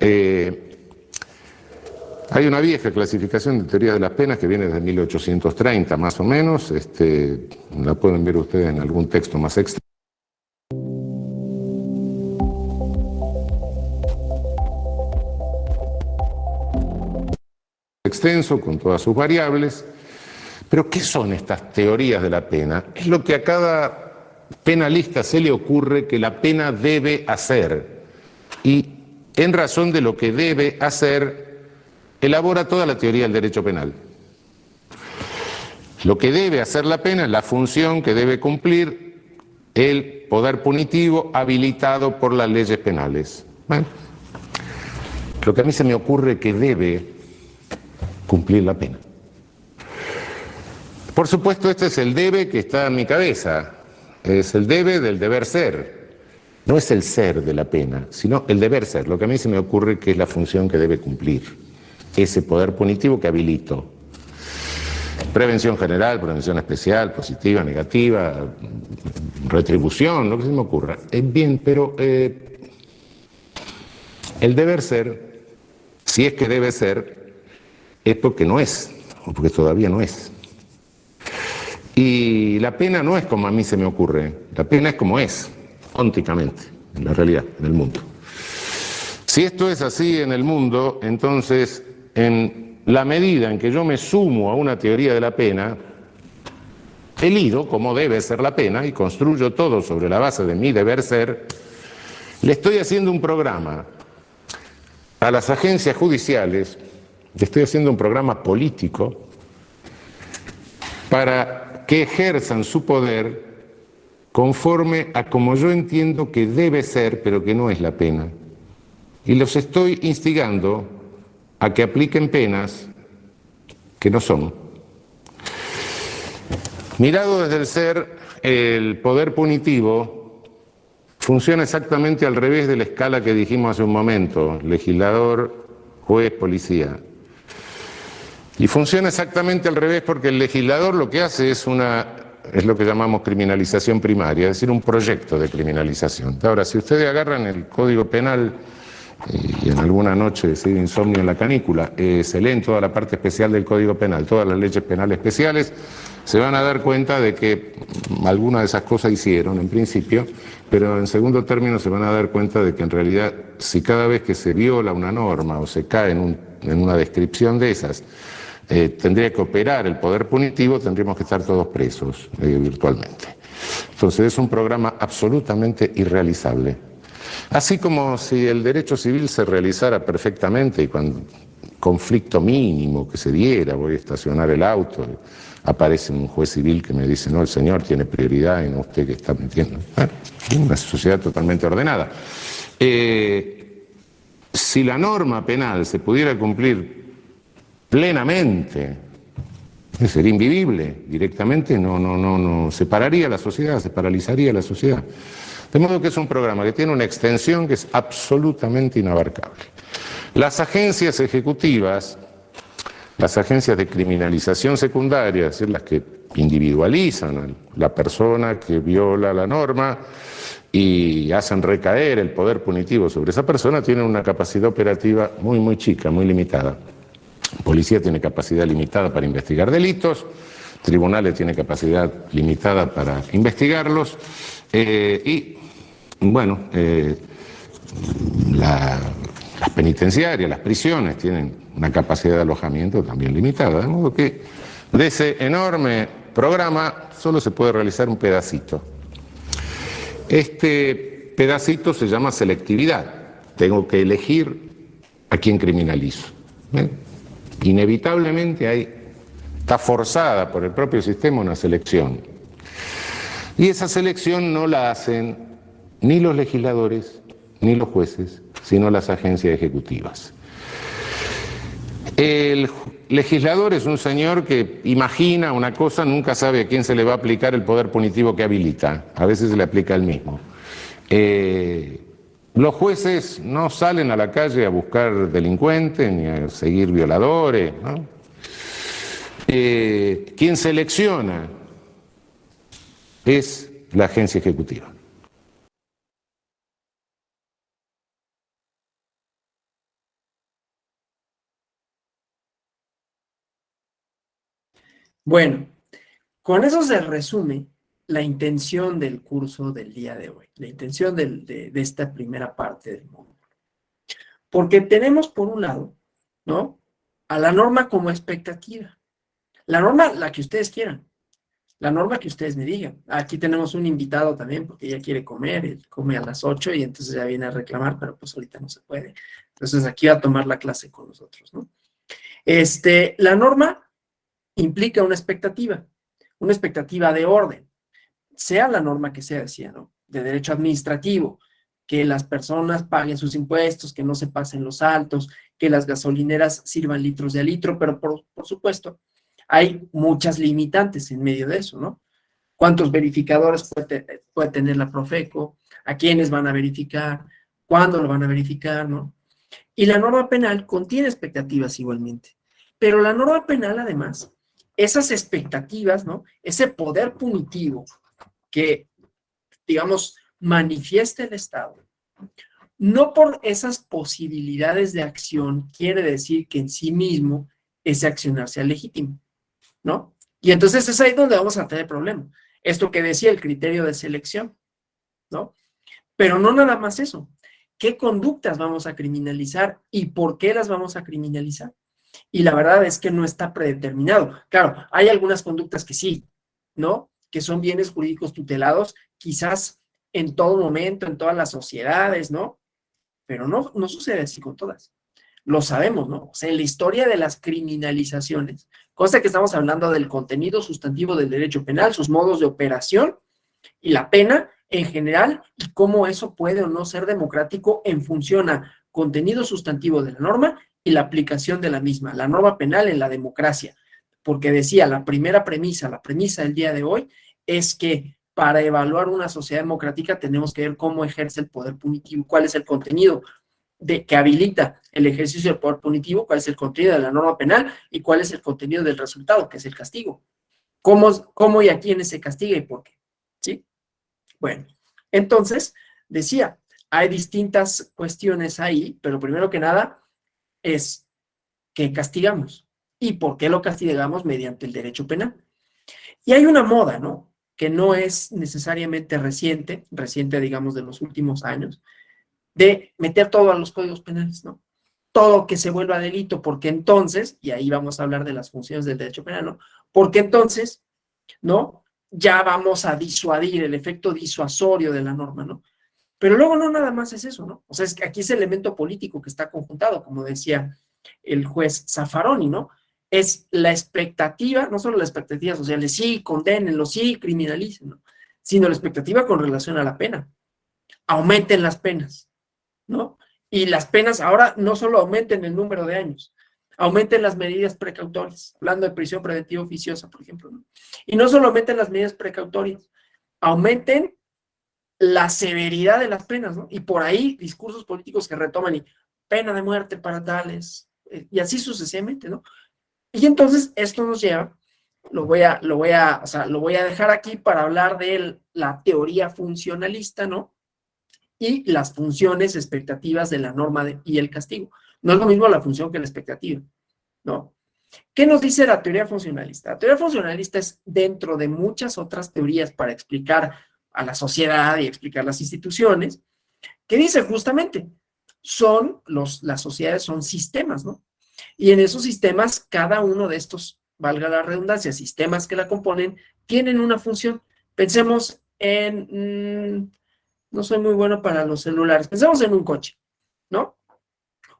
Hay una vieja clasificación de teorías de las penas que viene desde 1830 más o menos, la pueden ver ustedes en algún texto más extenso, con todas sus variables. Pero ¿qué son estas teorías de la pena? Es lo que a cada penalista se le ocurre que la pena debe hacer. Y en razón de lo que debe hacer, elabora toda la teoría del derecho penal. Lo que debe hacer la pena es la función que debe cumplir el poder punitivo habilitado por las leyes penales. Bueno, lo que a mí se me ocurre que debe cumplir la pena. Por supuesto, este es el debe que está en mi cabeza, es el debe del deber ser. No es el ser de la pena, sino el deber ser, lo que a mí se me ocurre que es la función que debe cumplir, ese poder punitivo que habilito. Prevención general, prevención especial, positiva, negativa, retribución, lo que se me ocurra. Bien, pero el deber ser, si es que debe ser, es porque no es, o porque todavía no es. Y la pena no es como a mí se me ocurre, la pena es como es, ónticamente, en la realidad, en el mundo. Si esto es así en el mundo, entonces, en la medida en que yo me sumo a una teoría de la pena, elido como debe ser la pena y construyo todo sobre la base de mi deber ser, le estoy haciendo un programa a las agencias judiciales, le estoy haciendo un programa político para que ejerzan su poder conforme a como yo entiendo que debe ser, pero que no es la pena. Y los estoy instigando a que apliquen penas que no son. Mirado desde el ser, el poder punitivo funciona exactamente al revés de la escala que dijimos hace un momento, legislador, juez, policía. Y funciona exactamente al revés porque el legislador lo que hace es lo que llamamos criminalización primaria, es decir, un proyecto de criminalización. Ahora, si ustedes agarran el Código Penal y en alguna noche de insomnio en la canícula, se leen toda la parte especial del Código Penal, todas las leyes penales especiales, se van a dar cuenta de que algunas de esas cosas hicieron en principio, pero en segundo término se van a dar cuenta de que en realidad si cada vez que se viola una norma o se cae en una descripción de esas, tendría que operar el poder punitivo, tendríamos que estar todos presos virtualmente. Entonces es un programa absolutamente irrealizable. Así como si el derecho civil se realizara perfectamente y cuando conflicto mínimo que se diera, voy a estacionar el auto, aparece un juez civil que me dice, no, el señor tiene prioridad y no usted que está mintiendo. Bueno, una sociedad totalmente ordenada. Si la norma penal se pudiera cumplir plenamente, sería invivible, directamente no separaría la sociedad, se paralizaría la sociedad. De modo que es un programa que tiene una extensión que es absolutamente inabarcable. Las agencias ejecutivas, las agencias de criminalización secundaria, es decir, las que individualizan a la persona que viola la norma y hacen recaer el poder punitivo sobre esa persona, tienen una capacidad operativa muy chica, muy limitada. Policía tiene capacidad limitada para investigar delitos, tribunales tienen capacidad limitada para investigarlos, y bueno, las penitenciarias, las prisiones tienen una capacidad de alojamiento también limitada, de modo que de ese enorme programa solo se puede realizar un pedacito. Este pedacito se llama selectividad. Tengo que elegir a quién criminalizo. Inevitablemente está forzada por el propio sistema una selección. Y esa selección no la hacen ni los legisladores ni los jueces, sino las agencias ejecutivas. El legislador es un señor que imagina una cosa, nunca sabe a quién se le va a aplicar el poder punitivo que habilita, a veces se le aplica el mismo. Los jueces no salen a la calle a buscar delincuentes ni a seguir violadores, ¿no? Quien selecciona es la agencia ejecutiva. Bueno, con eso se resume la intención del curso del día de hoy, la intención de esta primera parte del módulo. Porque tenemos por un lado, ¿no?, a la norma como expectativa. La norma, la que ustedes quieran. La norma que ustedes me digan. Aquí tenemos un invitado también porque ella quiere comer, él come a las 8 y entonces ya viene a reclamar, pero pues ahorita no se puede. Entonces aquí va a tomar la clase con nosotros, ¿no? La norma implica una expectativa de orden, sea la norma que sea, decía, ¿no?, de derecho administrativo, que las personas paguen sus impuestos, que no se pasen los altos, que las gasolineras sirvan litros de a litro, pero por supuesto, hay muchas limitantes en medio de eso, ¿no? ¿Cuántos verificadores puede tener la Profeco? ¿A quiénes van a verificar? ¿Cuándo lo van a verificar, no? Y la norma penal contiene expectativas igualmente. Pero la norma penal, además, esas expectativas, ¿no? Ese poder punitivo que, digamos, manifiesta el Estado, no por esas posibilidades de acción quiere decir que en sí mismo ese accionar sea legítimo, ¿no? Y entonces es ahí donde vamos a tener problema. Esto que decía el criterio de selección, ¿no? Pero no nada más eso. ¿Qué conductas vamos a criminalizar y por qué las vamos a criminalizar? Y la verdad es que no está predeterminado. Claro, hay algunas conductas que sí, ¿no? Que son bienes jurídicos tutelados, quizás en todo momento, en todas las sociedades, ¿no? Pero no sucede así con todas. Lo sabemos, ¿no? O sea, en la historia de las criminalizaciones, cosa que estamos hablando del contenido sustantivo del derecho penal, sus modos de operación y la pena en general, y cómo eso puede o no ser democrático en función a contenido sustantivo de la norma y la aplicación de la misma, la norma penal en la democracia. Porque decía, la premisa del día de hoy es que para evaluar una sociedad democrática tenemos que ver cómo ejerce el poder punitivo, cuál es el contenido que habilita el ejercicio del poder punitivo, cuál es el contenido de la norma penal y cuál es el contenido del resultado, que es el castigo. ¿Cómo y a quiénes se castiga y por qué? ¿Sí? Bueno, entonces, decía, hay distintas cuestiones ahí, pero primero que nada es qué castigamos y por qué lo castigamos mediante el derecho penal. Y hay una moda, ¿no? Que no es necesariamente reciente, digamos de los últimos años, de meter todo a los códigos penales, ¿no? Todo que se vuelva delito, porque entonces, y ahí vamos a hablar de las funciones del derecho penal, ¿no? Porque entonces, ¿no? Ya vamos a disuadir el efecto disuasorio de la norma, ¿no? Pero luego no nada más es eso, ¿no? O sea, es que aquí es el elemento político que está conjuntado, como decía el juez Zaffaroni, ¿no? Es la expectativa, no solo la expectativa social de sí, condénenlo, sí, criminalicen, ¿no? Sino la expectativa con relación a la pena. Aumenten las penas, ¿no? Y las penas ahora no solo aumenten el número de años, aumenten las medidas precautorias, hablando de prisión preventiva oficiosa, por ejemplo, ¿no? Y no solo aumenten las medidas precautorias, aumenten la severidad de las penas, ¿no? Y por ahí discursos políticos que retoman y pena de muerte para tales, y así sucesivamente, ¿no? Y entonces esto nos lleva, lo voy a dejar aquí para hablar de la teoría funcionalista, ¿no? Y las funciones expectativas de la norma y el castigo. No es lo mismo la función que la expectativa, ¿no? ¿Qué nos dice la teoría funcionalista? La teoría funcionalista es dentro de muchas otras teorías para explicar a la sociedad y explicar las instituciones, que dice justamente, las sociedades son sistemas, ¿no? Y en esos sistemas, cada uno de estos, valga la redundancia, sistemas que la componen, tienen una función. Pensemos no soy muy bueno para los celulares, pensemos en un coche, ¿no?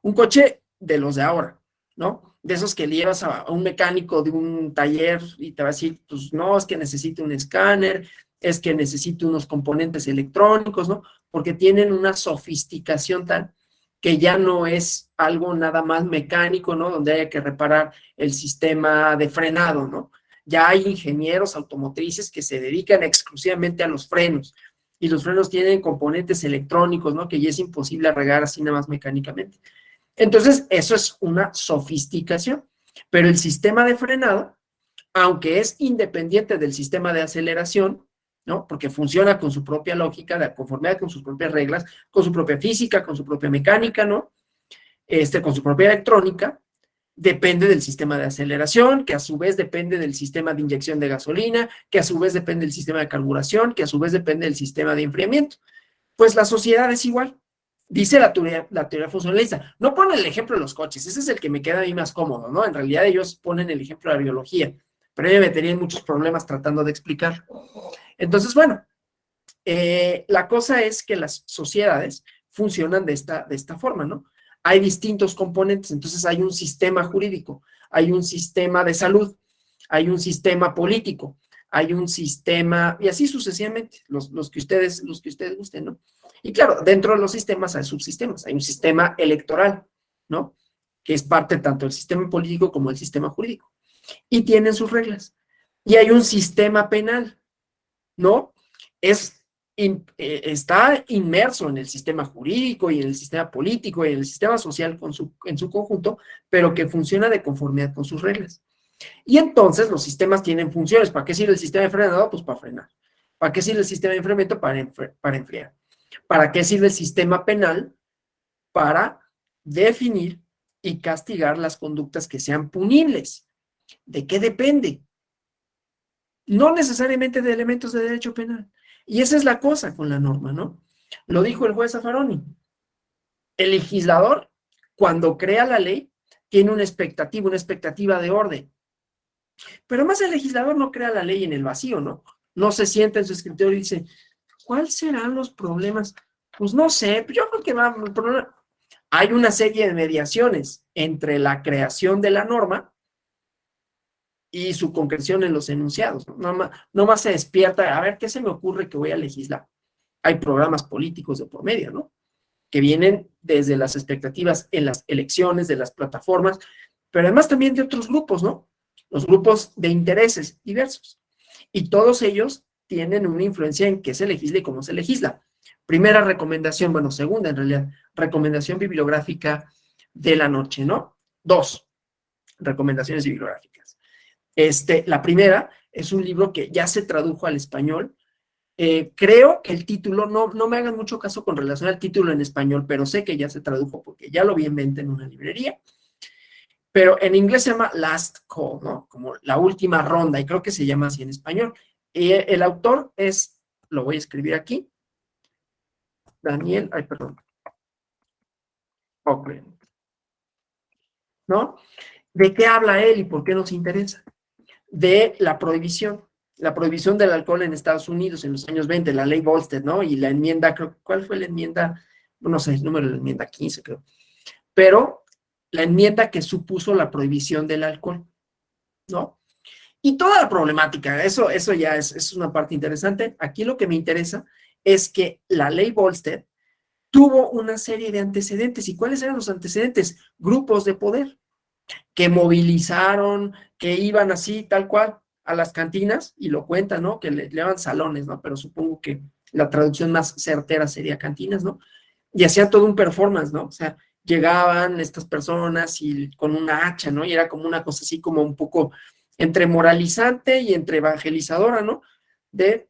Un coche de los de ahora, ¿no? De esos que le llevas a un mecánico de un taller y te va a decir, pues no, es que necesito un escáner, es que necesito unos componentes electrónicos, ¿no? Porque tienen una sofisticación tal que ya no es algo nada más mecánico, ¿no? Donde haya que reparar el sistema de frenado, ¿no? Ya hay ingenieros automotrices que se dedican exclusivamente a los frenos y los frenos tienen componentes electrónicos, ¿no? Que ya es imposible arreglar así nada más mecánicamente. Entonces, eso es una sofisticación, pero el sistema de frenado, aunque es independiente del sistema de aceleración, ¿no? Porque funciona con su propia lógica, de conformidad con sus propias reglas, con su propia física, con su propia mecánica, ¿no? Con su propia electrónica, depende del sistema de aceleración, que a su vez depende del sistema de inyección de gasolina, que a su vez depende del sistema de carburación, que a su vez depende del sistema de enfriamiento. Pues la sociedad es igual. Dice la teoría funcionalista. No ponen el ejemplo de los coches, ese es el que me queda a mí más cómodo, ¿no? En realidad ellos ponen el ejemplo de la biología, pero yo me metería en muchos problemas tratando de explicar. Entonces, bueno, la cosa es que las sociedades funcionan de esta forma, ¿no? Hay distintos componentes, entonces hay un sistema jurídico, hay un sistema de salud, hay un sistema político, hay un sistema, y así sucesivamente, los que ustedes gusten, ¿no? Y claro, dentro de los sistemas hay subsistemas, hay un sistema electoral, ¿no? Que es parte tanto del sistema político como del sistema jurídico, y tienen sus reglas. Y hay un sistema penal, ¿no? Está inmerso en el sistema jurídico y en el sistema político y en el sistema social en su conjunto, pero que funciona de conformidad con sus reglas. Y entonces los sistemas tienen funciones. ¿Para qué sirve el sistema de frenado? Pues para frenar. ¿Para qué sirve el sistema de enfriamiento? Para enfriar. ¿Para qué sirve el sistema penal? Para definir y castigar las conductas que sean punibles. ¿De qué depende? No necesariamente de elementos de derecho penal. Y esa es la cosa con la norma, ¿no? Lo dijo el juez Zaffaroni. El legislador, cuando crea la ley, tiene una expectativa de orden. Pero más el legislador no crea la ley en el vacío, ¿no? No se sienta en su escritorio y dice, ¿cuáles serán los problemas? Pues no sé, yo creo que va el problema. Hay una serie de mediaciones entre la creación de la norma y su concreción en los enunciados, ¿no? No más se despierta, a ver, ¿qué se me ocurre que voy a legislar? Hay programas políticos de por medio, ¿no? Que vienen desde las expectativas en las elecciones, de las plataformas, pero además también de otros grupos, ¿no? Los grupos de intereses diversos. Y todos ellos tienen una influencia en qué se legisla y cómo se legisla. Primera recomendación, bueno, segunda en realidad, recomendación bibliográfica de la noche, ¿no? 2 recomendaciones bibliográficas. La primera es un libro que ya se tradujo al español. Creo que el título, no me hagan mucho caso con relación al título en español, pero sé que ya se tradujo porque ya lo vi en venta en una librería. Pero en inglés se llama Last Call, ¿no? Como la última ronda, y creo que se llama así en español. El autor es, lo voy a escribir aquí, Daniel, perdón, Ockrent, ¿no? ¿De qué habla él y por qué nos interesa? De la prohibición del alcohol en Estados Unidos en los años 20, la ley Volstead, ¿no? Y la enmienda, creo, ¿cuál fue la enmienda? No sé, el número de la enmienda 15, creo. Pero la enmienda que supuso la prohibición del alcohol, ¿no? Y toda la problemática, eso ya es una parte interesante. Aquí lo que me interesa es que la ley Volstead tuvo una serie de antecedentes. ¿Y cuáles eran los antecedentes? Grupos de poder que movilizaron, que iban así, tal cual, a las cantinas, y lo cuentan, ¿no? Que le llaman salones, ¿no? Pero supongo que la traducción más certera sería cantinas, ¿no? Y hacían todo un performance, ¿no? O sea, llegaban estas personas y con una hacha, ¿no? Y era como una cosa así como un poco entre moralizante y entre evangelizadora, ¿no? De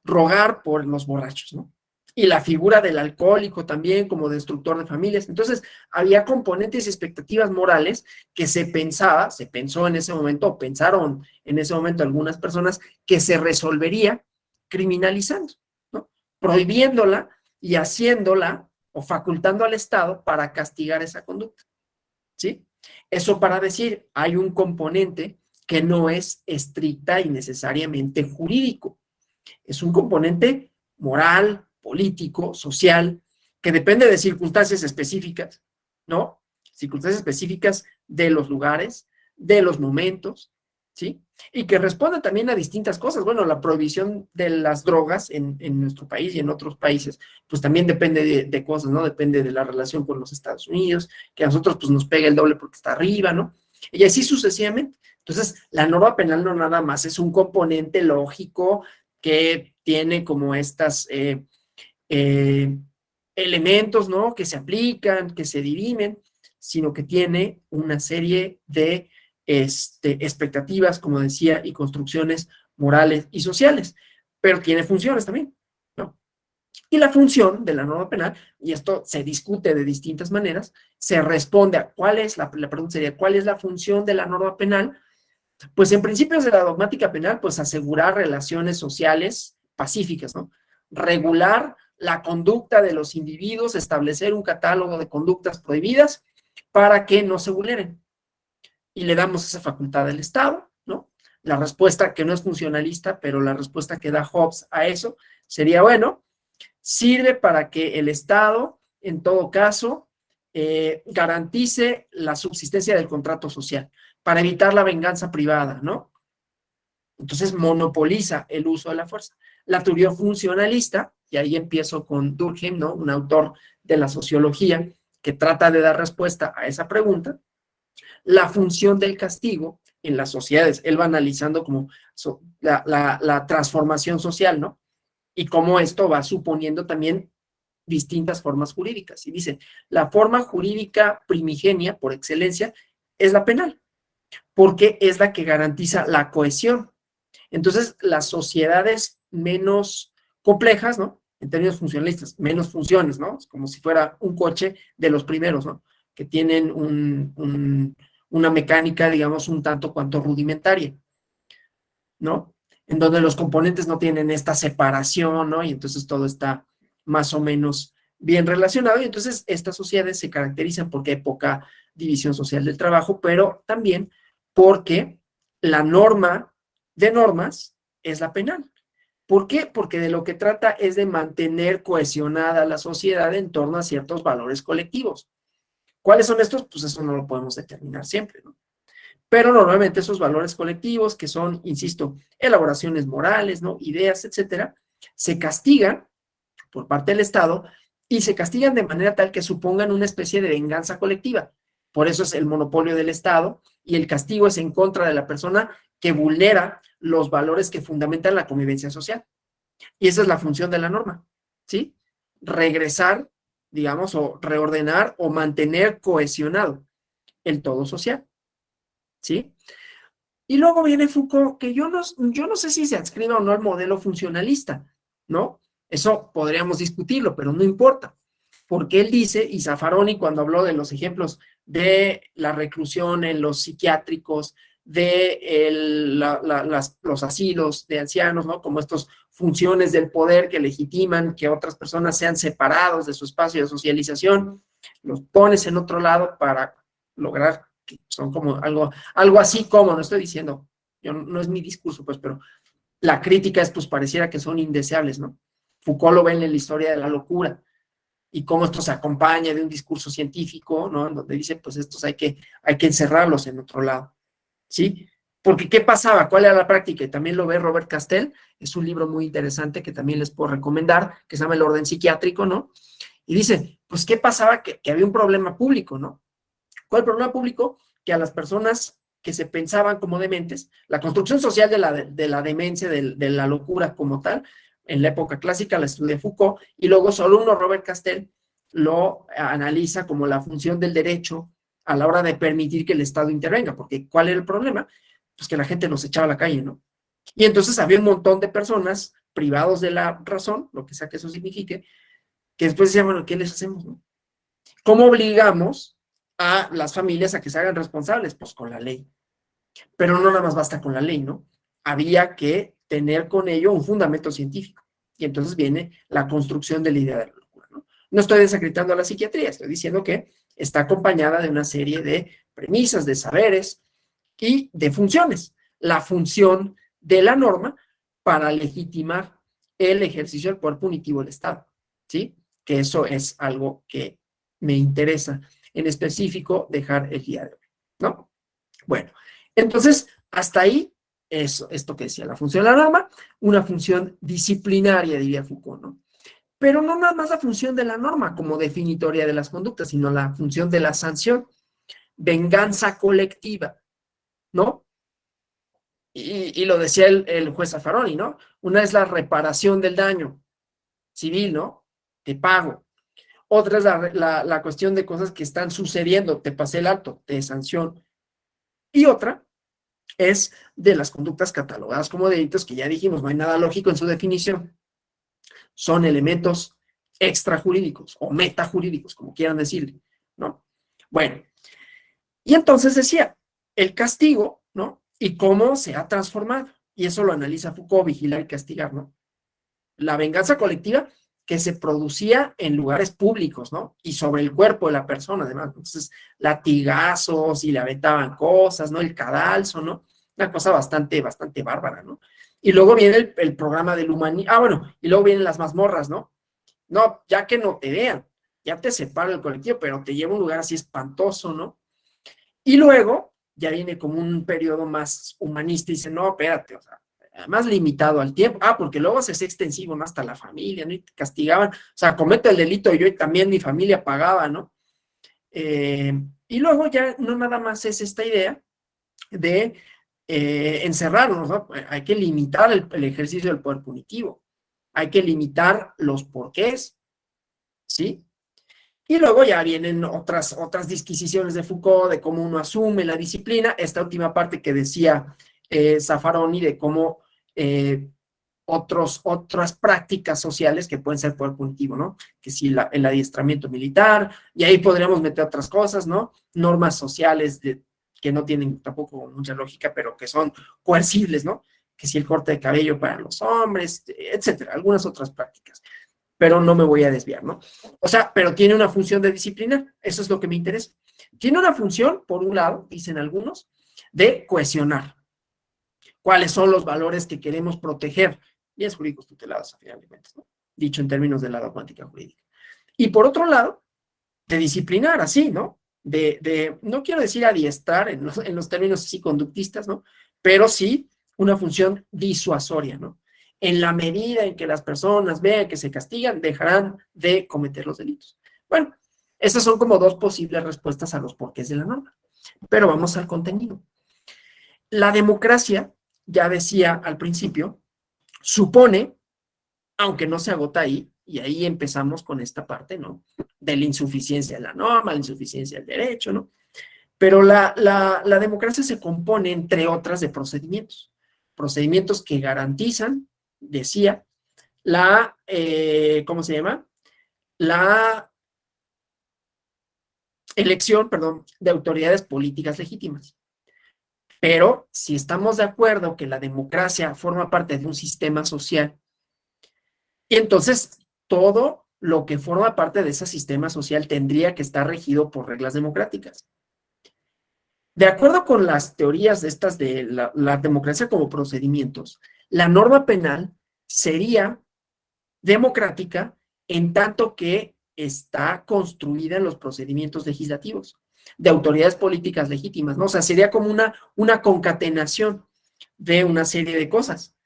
rogar por los borrachos, ¿no? Y la figura del alcohólico también como destructor de familias. Entonces, había componentes y expectativas morales que se pensó en ese momento, o pensaron en ese momento algunas personas, que se resolvería criminalizando, ¿no? Prohibiéndola y haciéndola o facultando al Estado para castigar esa conducta, ¿sí? Eso para decir, hay un componente que no es estricta y necesariamente jurídico. Es un componente moral, político, social, que depende de circunstancias específicas, ¿no? Circunstancias específicas de los lugares, de los momentos, ¿sí? Y que responde también a distintas cosas. Bueno, la prohibición de las drogas en nuestro país y en otros países, pues también depende de cosas, ¿no? Depende de la relación con los Estados Unidos, que a nosotros pues nos pega el doble porque está arriba, ¿no? Y así sucesivamente. Entonces, la norma penal no nada más es un componente lógico que tiene como estas elementos, ¿no? Que se aplican, que se dirimen, sino que tiene una serie de expectativas, como decía, y construcciones morales y sociales, pero tiene funciones también, ¿no? Y la función de la norma penal, y esto se discute de distintas maneras, se responde a cuál es, la pregunta sería, ¿cuál es la función de la norma penal? Pues en principios de la dogmática penal, pues asegurar relaciones sociales pacíficas, ¿no? Regular la conducta de los individuos, establecer un catálogo de conductas prohibidas para que no se vulneren. Y le damos esa facultad al Estado, ¿no? La respuesta que no es funcionalista, pero la respuesta que da Hobbes a eso sería, bueno, sirve para que el Estado, en todo caso, garantice la subsistencia del contrato social, para evitar la venganza privada, ¿no? Entonces monopoliza el uso de la fuerza. La teoría funcionalista, y ahí empiezo con Durkheim, ¿no? Un autor de la sociología que trata de dar respuesta a esa pregunta. La función del castigo en las sociedades, él va analizando como la transformación social, ¿no? Y cómo esto va suponiendo también distintas formas jurídicas. Y dice, la forma jurídica primigenia, por excelencia, es la penal. porque es la que garantiza la cohesión. Entonces, las sociedades menos complejas, ¿no? En términos funcionalistas, menos funciones, ¿no? Es como si fuera un coche de los primeros, ¿no? Que tienen una mecánica, digamos, un tanto cuanto rudimentaria, ¿no? En donde los componentes no tienen esta separación, ¿no? Y entonces todo está más o menos bien relacionado. Y entonces estas sociedades se caracterizan porque hay poca división social del trabajo, pero también porque la norma de normas es la penal. ¿Por qué? Porque de lo que trata es de mantener cohesionada la sociedad en torno a ciertos valores colectivos. ¿Cuáles son estos? Pues eso no lo podemos determinar siempre, ¿no? Pero normalmente esos valores colectivos, que son, insisto, elaboraciones morales, ¿no? Ideas, etcétera, se castigan por parte del Estado y se castigan de manera tal que supongan una especie de venganza colectiva. Por eso es el monopolio del Estado y el castigo es en contra de la persona que vulnera los valores que fundamentan la convivencia social. Y esa es la función de la norma, ¿sí? Regresar, digamos, o reordenar o mantener cohesionado el todo social, ¿sí? Y luego viene Foucault, que yo no sé si se adscribe o no al modelo funcionalista, ¿no? Eso podríamos discutirlo, pero no importa. Porque él dice, y Zaffaroni cuando habló de los ejemplos de la reclusión en los psiquiátricos, de los asilos de ancianos, ¿no? Como estas funciones del poder que legitiman que otras personas sean separados de su espacio de socialización, los pones en otro lado para lograr que son como algo así como, no estoy diciendo, yo no es mi discurso, pues, pero la crítica es, pues, pareciera que son indeseables, ¿no? Foucault lo ve en la historia de la locura y cómo esto se acompaña de un discurso científico, ¿no? En donde dice, pues, estos hay que encerrarlos en otro lado, ¿sí? Porque, ¿qué pasaba? ¿Cuál era la práctica? Y también lo ve Robert Castell, es un libro muy interesante que también les puedo recomendar, que se llama El orden psiquiátrico, ¿no? Y dice, pues, ¿qué pasaba? Que había un problema público, ¿no? ¿Cuál es el problema público? Que a las personas que se pensaban como dementes, la construcción social de la demencia, de la locura como tal, en la época clásica la estudia Foucault, y luego su alumno Robert Castell lo analiza como la función del derecho a la hora de permitir que el Estado intervenga, porque ¿cuál era el problema? Pues que la gente los echaba a la calle, ¿no? Y entonces había un montón de personas privados de la razón, lo que sea que eso signifique, que después decían, bueno, ¿qué les hacemos, no? ¿Cómo obligamos a las familias a que se hagan responsables? Pues con la ley. Pero no nada más basta con la ley, ¿no? Había que tener con ello un fundamento científico. Y entonces viene la construcción de la idea de la locura, ¿no? No estoy desacreditando a la psiquiatría, estoy diciendo que está acompañada de una serie de premisas, de saberes y de funciones. La función de la norma para legitimar el ejercicio del poder punitivo del Estado, ¿sí? Que eso es algo que me interesa en específico dejar el día de hoy, ¿no? Bueno, entonces, hasta ahí, esto que decía, la función de la norma, una función disciplinaria, diría Foucault, ¿no? Pero no nada más la función de la norma como definitoria de las conductas, sino la función de la sanción, venganza colectiva, ¿no? Y lo decía el juez Zaffaroni, ¿no? Una es la reparación del daño civil, ¿no? Te pago. Otra es la cuestión de cosas que están sucediendo, te pasé el alto, te sanciono. Y otra es de las conductas catalogadas como delitos, que ya dijimos, no hay nada lógico en su definición. Son elementos extrajurídicos o metajurídicos, como quieran decirle, ¿no? Bueno, y entonces decía, el castigo, ¿no? Y cómo se ha transformado. Y eso lo analiza Foucault, vigilar y castigar, ¿no? La venganza colectiva que se producía en lugares públicos, ¿no? Y sobre el cuerpo de la persona, además. Entonces, latigazos y le aventaban cosas, ¿no? El cadalso, ¿no? Una cosa bastante bárbara, ¿no? Y luego viene el programa del humanismo. Ah, bueno, y luego vienen las mazmorras, ¿no? No, ya que no te vean, ya te separa el colectivo, pero te lleva a un lugar así espantoso, ¿no? Y luego ya viene como un periodo más humanista y dice, no, espérate, o sea, más limitado al tiempo. Ah, porque luego se hacía extensivo, ¿no? Hasta la familia, ¿no? Y te castigaban. O sea, comete el delito yo y también mi familia pagaba, ¿no? Y luego ya no nada más es esta idea de encerrarnos, ¿no? Hay que limitar el ejercicio del poder punitivo. Hay que limitar los porqués, ¿sí? Y luego ya vienen otras disquisiciones de Foucault de cómo uno asume la disciplina, esta última parte que decía Zaffaroni de cómo otras prácticas sociales que pueden ser poder punitivo, ¿no? Que si el adiestramiento militar, y ahí podríamos meter otras cosas, ¿no? Normas sociales que no tienen tampoco mucha lógica, pero que son coercibles, ¿no? Que si el corte de cabello para los hombres, etcétera, algunas otras prácticas. Pero no me voy a desviar, ¿no? O sea, pero tiene una función de disciplina, eso es lo que me interesa. Tiene una función, por un lado, dicen algunos, de cohesionar. ¿Cuáles son los valores que queremos proteger? Bienes jurídicos tutelados, a final de cuentas, ¿no? Dicho en términos de la dogmática jurídica. Y por otro lado, de disciplinar, así, ¿no? No quiero decir adiestrar en los términos así conductistas, ¿no? Pero sí una función disuasoria, ¿no? En la medida en que las personas vean que se castigan, dejarán de cometer los delitos. Bueno, esas son como dos posibles respuestas a los porqués de la norma. Pero vamos al contenido. La democracia, ya decía al principio, supone, aunque no se agota ahí, y ahí empezamos con esta parte, ¿no? De la insuficiencia de la norma, la insuficiencia del derecho, ¿no? Pero la democracia se compone, entre otras, de procedimientos. Procedimientos que garantizan, decía, ¿cómo se llama? La elección, perdón, de autoridades políticas legítimas. Pero si estamos de acuerdo que la democracia forma parte de un sistema social, y entonces todo lo que forma parte de ese sistema social tendría que estar regido por reglas democráticas. De acuerdo con las teorías de estas de la democracia como procedimientos, la norma penal sería democrática en tanto que está construida en los procedimientos legislativos de autoridades políticas legítimas, ¿no? O sea, sería como una concatenación de una serie de cosas,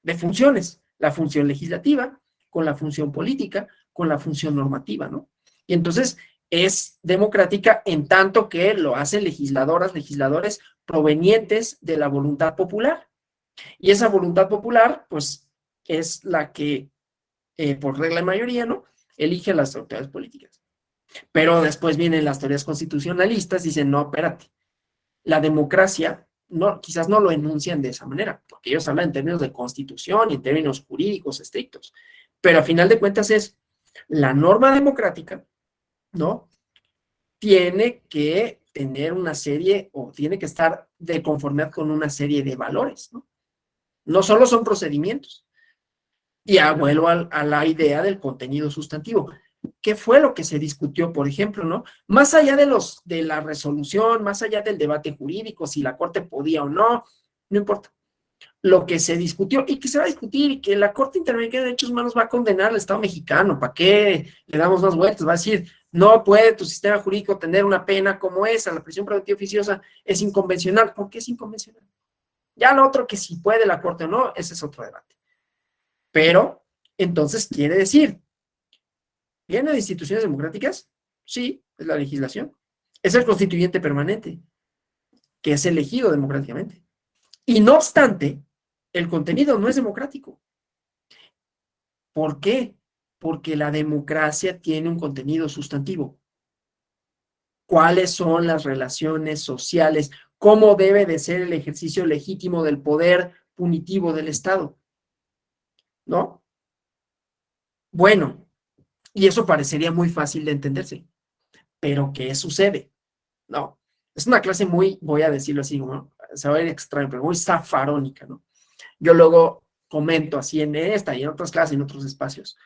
de funciones, la función legislativa con la función política, con la función normativa, ¿no? Y entonces es democrática en tanto que lo hacen legisladoras, legisladores provenientes de la voluntad popular. Y esa voluntad popular, pues, es la que, por regla de mayoría, ¿no?, elige a las autoridades políticas. Pero después vienen las teorías constitucionalistas y dicen, no, espérate, la democracia, no, quizás no lo enuncian de esa manera, porque ellos hablan en términos de constitución y en términos jurídicos estrictos, pero a final de cuentas es la norma democrática, ¿no?, tiene que tener una serie, o tiene que estar de conformidad con una serie de valores, ¿no? No solo son procedimientos. Y vuelvo a la idea del contenido sustantivo. ¿Qué fue lo que se discutió, por ejemplo, no? Más allá de la resolución, más allá del debate jurídico, si la Corte podía o no, no importa. Lo que se discutió y que se va a discutir y que la Corte Interamericana de Derechos Humanos va a condenar al Estado mexicano. ¿Para qué le damos más vueltas? Va a decir, no puede tu sistema jurídico tener una pena como esa, la prisión preventiva oficiosa es inconvencional. ¿Por qué es inconvencional? Ya lo otro que si puede la Corte o no, ese es otro debate. Pero, entonces quiere decir, ¿viene de instituciones democráticas? Sí, es la legislación. Es el constituyente permanente, que es elegido democráticamente. Y no obstante, el contenido no es democrático. ¿Por qué? Porque la democracia tiene un contenido sustantivo. ¿Cuáles son las relaciones sociales? ¿Cómo debe de ser el ejercicio legítimo del poder punitivo del Estado? ¿No? Bueno, y eso parecería muy fácil de entenderse. Pero ¿qué sucede? No, es una clase muy, voy a decirlo así, ¿no?, se va a ir extraño, pero muy zafarónica, ¿no? Yo luego comento así en esta y en otras clases, en otros espacios.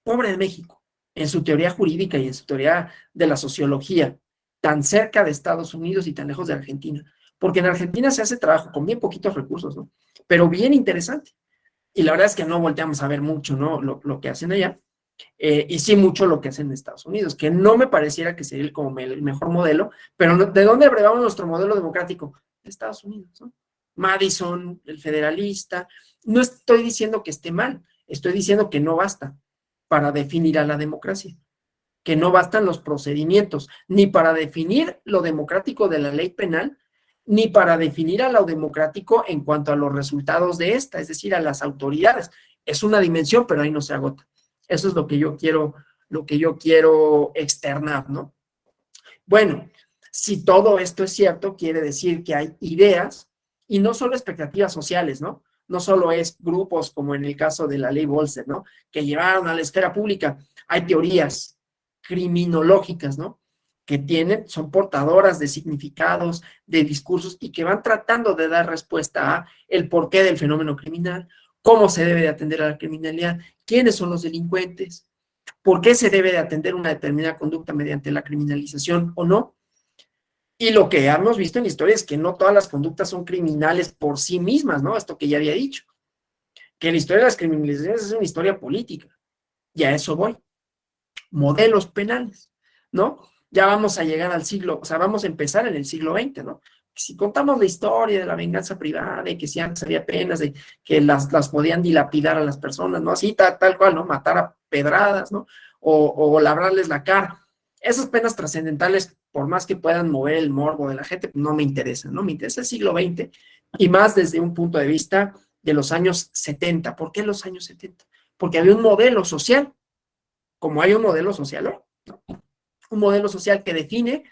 Pobre de México, en su teoría jurídica y en su teoría de la sociología, tan cerca de Estados Unidos y tan lejos de Argentina. Porque en Argentina se hace trabajo con bien poquitos recursos, ¿no? Pero bien interesante. Y la verdad es que no volteamos a ver mucho, ¿no?, lo que hacen allá. Y sí mucho lo que hacen en Estados Unidos, que no me pareciera que sería como el mejor modelo, pero ¿de dónde abrevamos nuestro modelo democrático? De Estados Unidos, ¿no? Madison, el federalista. No estoy diciendo que esté mal, estoy diciendo que no basta para definir a la democracia, que no bastan los procedimientos, ni para definir lo democrático de la ley penal, ni para definir a lo democrático en cuanto a los resultados de esta, es decir, a las autoridades. Es una dimensión, pero ahí no se agota. Eso es lo que yo quiero lo que yo quiero externar, ¿no? Bueno, si todo esto es cierto, quiere decir que hay ideas y no solo expectativas sociales, ¿no? No solo es grupos como en el caso de la ley Bolster, ¿no? Que llevaron a la esfera pública. Hay teorías criminológicas, ¿no? Que tienen, son portadoras de significados, de discursos y que van tratando de dar respuesta a el porqué del fenómeno criminal, cómo se debe de atender a la criminalidad, quiénes son los delincuentes, por qué se debe de atender una determinada conducta mediante la criminalización o no. Y lo que hemos visto en la historia es que no todas las conductas son criminales por sí mismas, ¿no? Esto que ya había dicho, que la historia de las criminalizaciones es una historia política, y a eso voy. Modelos penales, ¿no? Ya vamos a llegar al siglo, o sea, vamos a empezar en el siglo XX, ¿no? Si contamos la historia de la venganza privada, de que si antes había penas, de que las podían dilapidar a las personas, ¿no? Así, tal cual, ¿no? Matar a pedradas, ¿no? O labrarles la cara. Esas penas trascendentales, por más que puedan mover el morbo de la gente, no me interesan, ¿no? Me interesa el siglo XX y más desde un punto de vista de los años 70. ¿Por qué los años 70? Porque había un modelo social, como hay un modelo social hoy, ¿no? Un modelo social que define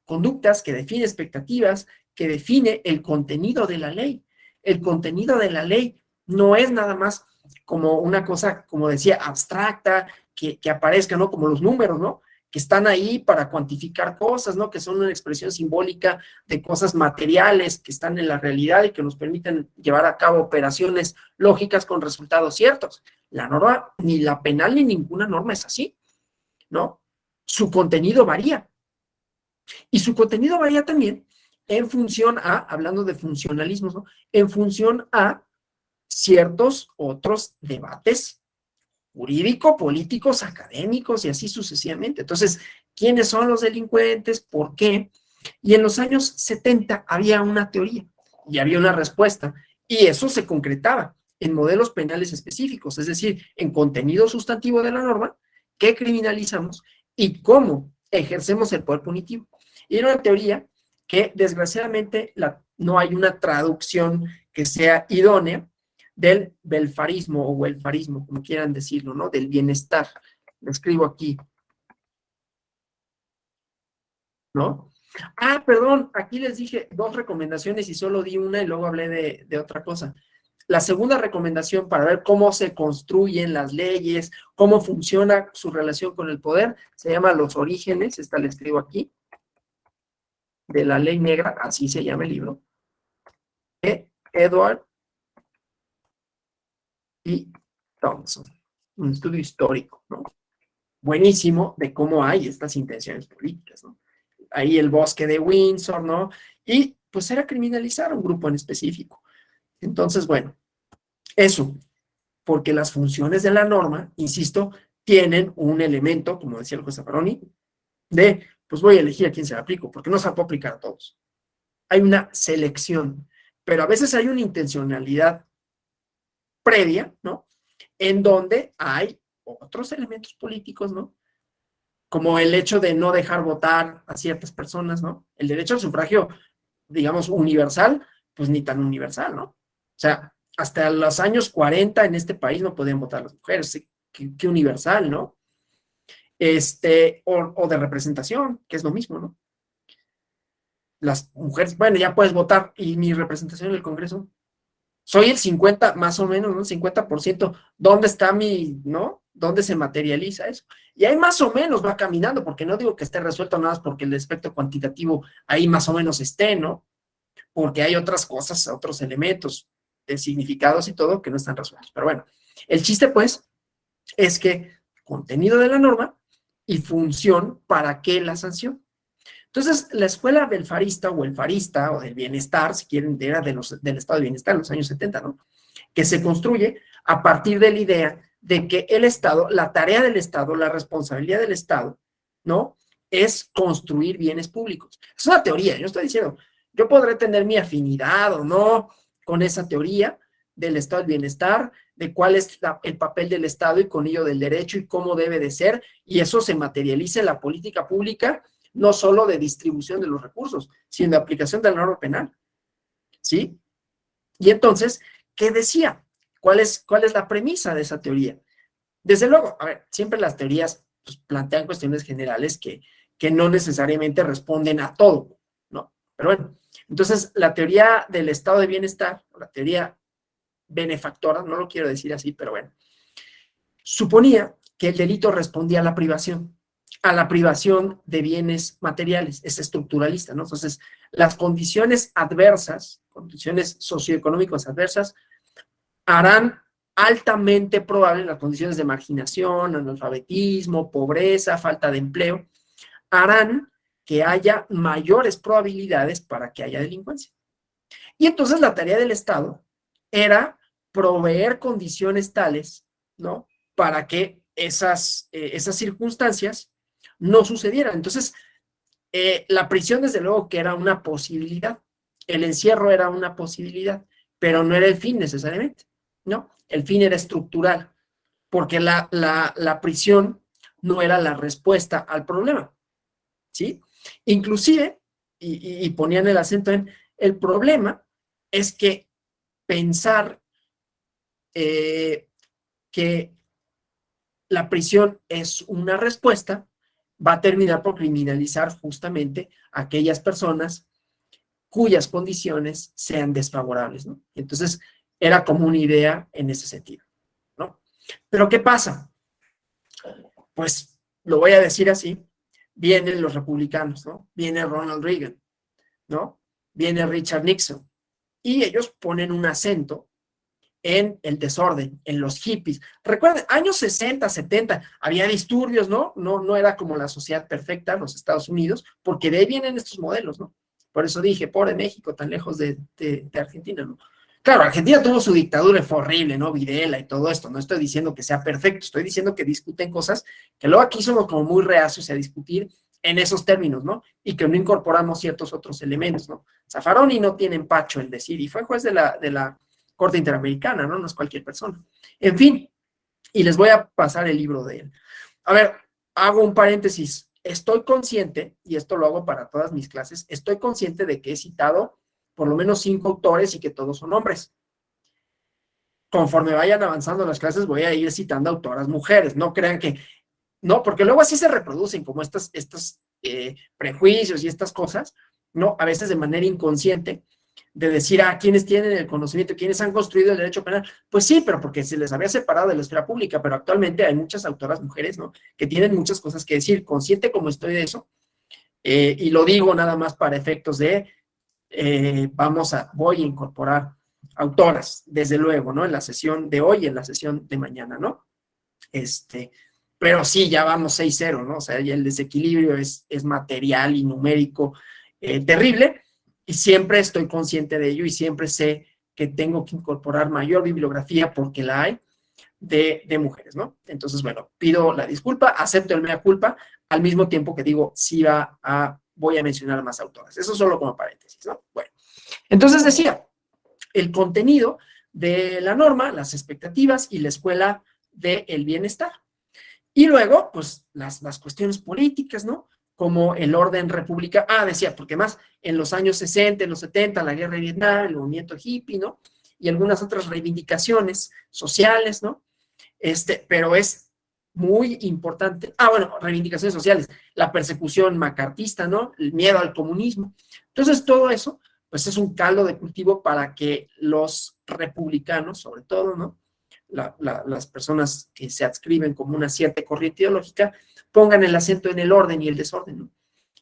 conductas, que define expectativas, que define el contenido de la ley. El contenido de la ley no es nada más como una cosa, como decía, abstracta, que aparezca, ¿no? Como los números, ¿no? Que están ahí para cuantificar cosas, ¿no? Que son una expresión simbólica de cosas materiales que están en la realidad y que nos permiten llevar a cabo operaciones lógicas con resultados ciertos. La norma, ni la penal ni ninguna norma es así, ¿no? Su contenido varía. Y su contenido varía también en función a, hablando de funcionalismos, ¿no? En función a ciertos otros debates jurídico, políticos, académicos y así sucesivamente. Entonces, ¿quiénes son los delincuentes? ¿Por qué? Y en los años 70 había una teoría y había una respuesta y eso se concretaba en modelos penales específicos, es decir, en contenido sustantivo de la norma, qué criminalizamos y cómo ejercemos el poder punitivo. Y era una teoría que desgraciadamente no hay una traducción que sea idónea del welfarismo o welfarismo, como quieran decirlo, ¿no? Del bienestar. Lo escribo aquí, ¿no? Ah, perdón, aquí les dije dos recomendaciones y solo di una y luego hablé de otra cosa. La segunda recomendación para ver cómo se construyen las leyes, cómo funciona su relación con el poder, se llama Los Orígenes, esta la escribo aquí, de la Ley Negra, así se llama el libro, de Edward y Thompson, un estudio histórico, ¿no? Buenísimo de cómo hay estas intenciones políticas, ¿no? Ahí el bosque de Windsor, ¿no? Y pues era criminalizar a un grupo en específico. Entonces, bueno, eso, porque las funciones de la norma, insisto, tienen un elemento, como decía el juez Zaffaroni, de, pues voy a elegir a quién se la aplico, porque no se la puedo aplicar a todos. Hay una selección, pero a veces hay una intencionalidad previa, ¿no? En donde hay otros elementos políticos, ¿no? Como el hecho de no dejar votar a ciertas personas, ¿no? El derecho al sufragio, digamos, universal, pues ni tan universal, ¿no? O sea, hasta los años 40 en este país no podían votar las mujeres, qué universal, ¿no? O de representación, que es lo mismo, ¿no? Las mujeres, bueno, ya puedes votar, y mi representación en el Congreso, soy el 50, más o menos, ¿no? 50%, ¿dónde está mi, no? ¿Dónde se materializa eso? Y ahí más o menos va caminando, porque no digo que esté resuelto nada más porque el aspecto cuantitativo ahí más o menos esté, ¿no? Porque hay otras cosas, otros elementos de significados y todo que no están resueltos. Pero bueno, el chiste pues es que contenido de la norma y función para qué la sanción. Entonces, la escuela welfarista o welfarista o del bienestar, si quieren, era del estado de bienestar en los años 70, ¿no? Que se construye a partir de la idea de que el Estado, la tarea del Estado, la responsabilidad del Estado, ¿no? Es construir bienes públicos. Es una teoría, yo estoy diciendo, yo podré tener mi afinidad o no con esa teoría del estado del bienestar, de cuál es el papel del Estado y con ello del derecho y cómo debe de ser, y eso se materializa en la política pública, no solo de distribución de los recursos, sino de aplicación de la norma penal, ¿sí? Y entonces, ¿qué decía? ¿Cuál es la premisa de esa teoría? Desde luego, a ver, siempre las teorías pues, plantean cuestiones generales que no necesariamente responden a todo, ¿no? Pero bueno, entonces la teoría del estado de bienestar, la teoría benefactora, no lo quiero decir así, pero bueno, suponía que el delito respondía a la privación de bienes materiales, es estructuralista, ¿no? Entonces, las condiciones adversas, condiciones socioeconómicas adversas, harán altamente probable las condiciones de marginación, analfabetismo, pobreza, falta de empleo, harán que haya mayores probabilidades para que haya delincuencia. Y entonces la tarea del Estado era proveer condiciones tales, ¿no? Para que esas circunstancias no sucedieran. Entonces, la prisión, desde luego, que era una posibilidad. El encierro era una posibilidad, pero no era el fin necesariamente, ¿no? El fin era estructural, porque la prisión no era la respuesta al problema, ¿sí? Inclusive, y ponían el acento en, el problema es que pensar que la prisión es una respuesta va a terminar por criminalizar justamente a aquellas personas cuyas condiciones sean desfavorables, ¿no? Entonces, era como una idea en ese sentido, ¿no? Pero ¿qué pasa? Pues, lo voy a decir así, vienen los republicanos, ¿no? Viene Ronald Reagan, ¿no? Viene Richard Nixon, y ellos ponen un acento en el desorden, en los hippies. Recuerden, años 60, 70, había disturbios, ¿no? No era como la sociedad perfecta, los Estados Unidos, porque de ahí vienen estos modelos, ¿no? Por eso dije, pobre México, tan lejos de Argentina, ¿no? Claro, Argentina tuvo su dictadura, fue horrible, ¿no? Videla y todo esto. No estoy diciendo que sea perfecto, estoy diciendo que discuten cosas que luego aquí somos como muy reacios a discutir en esos términos, ¿no? Y que no incorporamos ciertos otros elementos, ¿no? Zaffaroni no tiene empacho en decir, y fue juez de la Corte Interamericana, ¿no? No es cualquier persona. En fin, y les voy a pasar el libro de él. A ver, hago un paréntesis. Estoy consciente, y esto lo hago para todas mis clases, estoy consciente de que he citado por lo menos 5 autores y que todos son hombres. Conforme vayan avanzando las clases, voy a ir citando autoras mujeres. No crean que, no, porque luego así se reproducen como estos prejuicios y estas cosas, ¿no? A veces de manera inconsciente, de decir, ¿quiénes tienen el conocimiento? ¿Quiénes han construido el derecho penal? Pues sí, pero porque se les había separado de la esfera pública, pero actualmente hay muchas autoras mujeres, ¿no? Que tienen muchas cosas que decir, consciente como estoy de eso, y lo digo nada más para efectos de, voy a incorporar autoras, desde luego, ¿no? En la sesión de hoy y en la sesión de mañana, ¿no? Pero sí, ya vamos 6-0, ¿no? O sea, ya el desequilibrio es material y numérico terrible, y siempre estoy consciente de ello y siempre sé que tengo que incorporar mayor bibliografía porque la hay de mujeres, ¿no? Entonces, bueno, pido la disculpa, acepto el mea culpa, al mismo tiempo que digo, sí voy a mencionar más autoras. Eso solo como paréntesis, ¿no? Bueno, entonces decía, el contenido de la norma, las expectativas y la escuela del bienestar. Y luego, pues, las cuestiones políticas, ¿no? Como el orden republicano. Decía, porque más en los años 60, en los 70, la guerra de Vietnam, el movimiento hippie, ¿no? Y algunas otras reivindicaciones sociales, ¿no? Pero es muy importante. Bueno, reivindicaciones sociales, la persecución macartista, ¿no? El miedo al comunismo. Entonces, todo eso, pues, es un caldo de cultivo para que los republicanos, sobre todo, ¿no? Las personas que se adscriben como una cierta corriente ideológica, pongan el acento en el orden y el desorden, ¿no?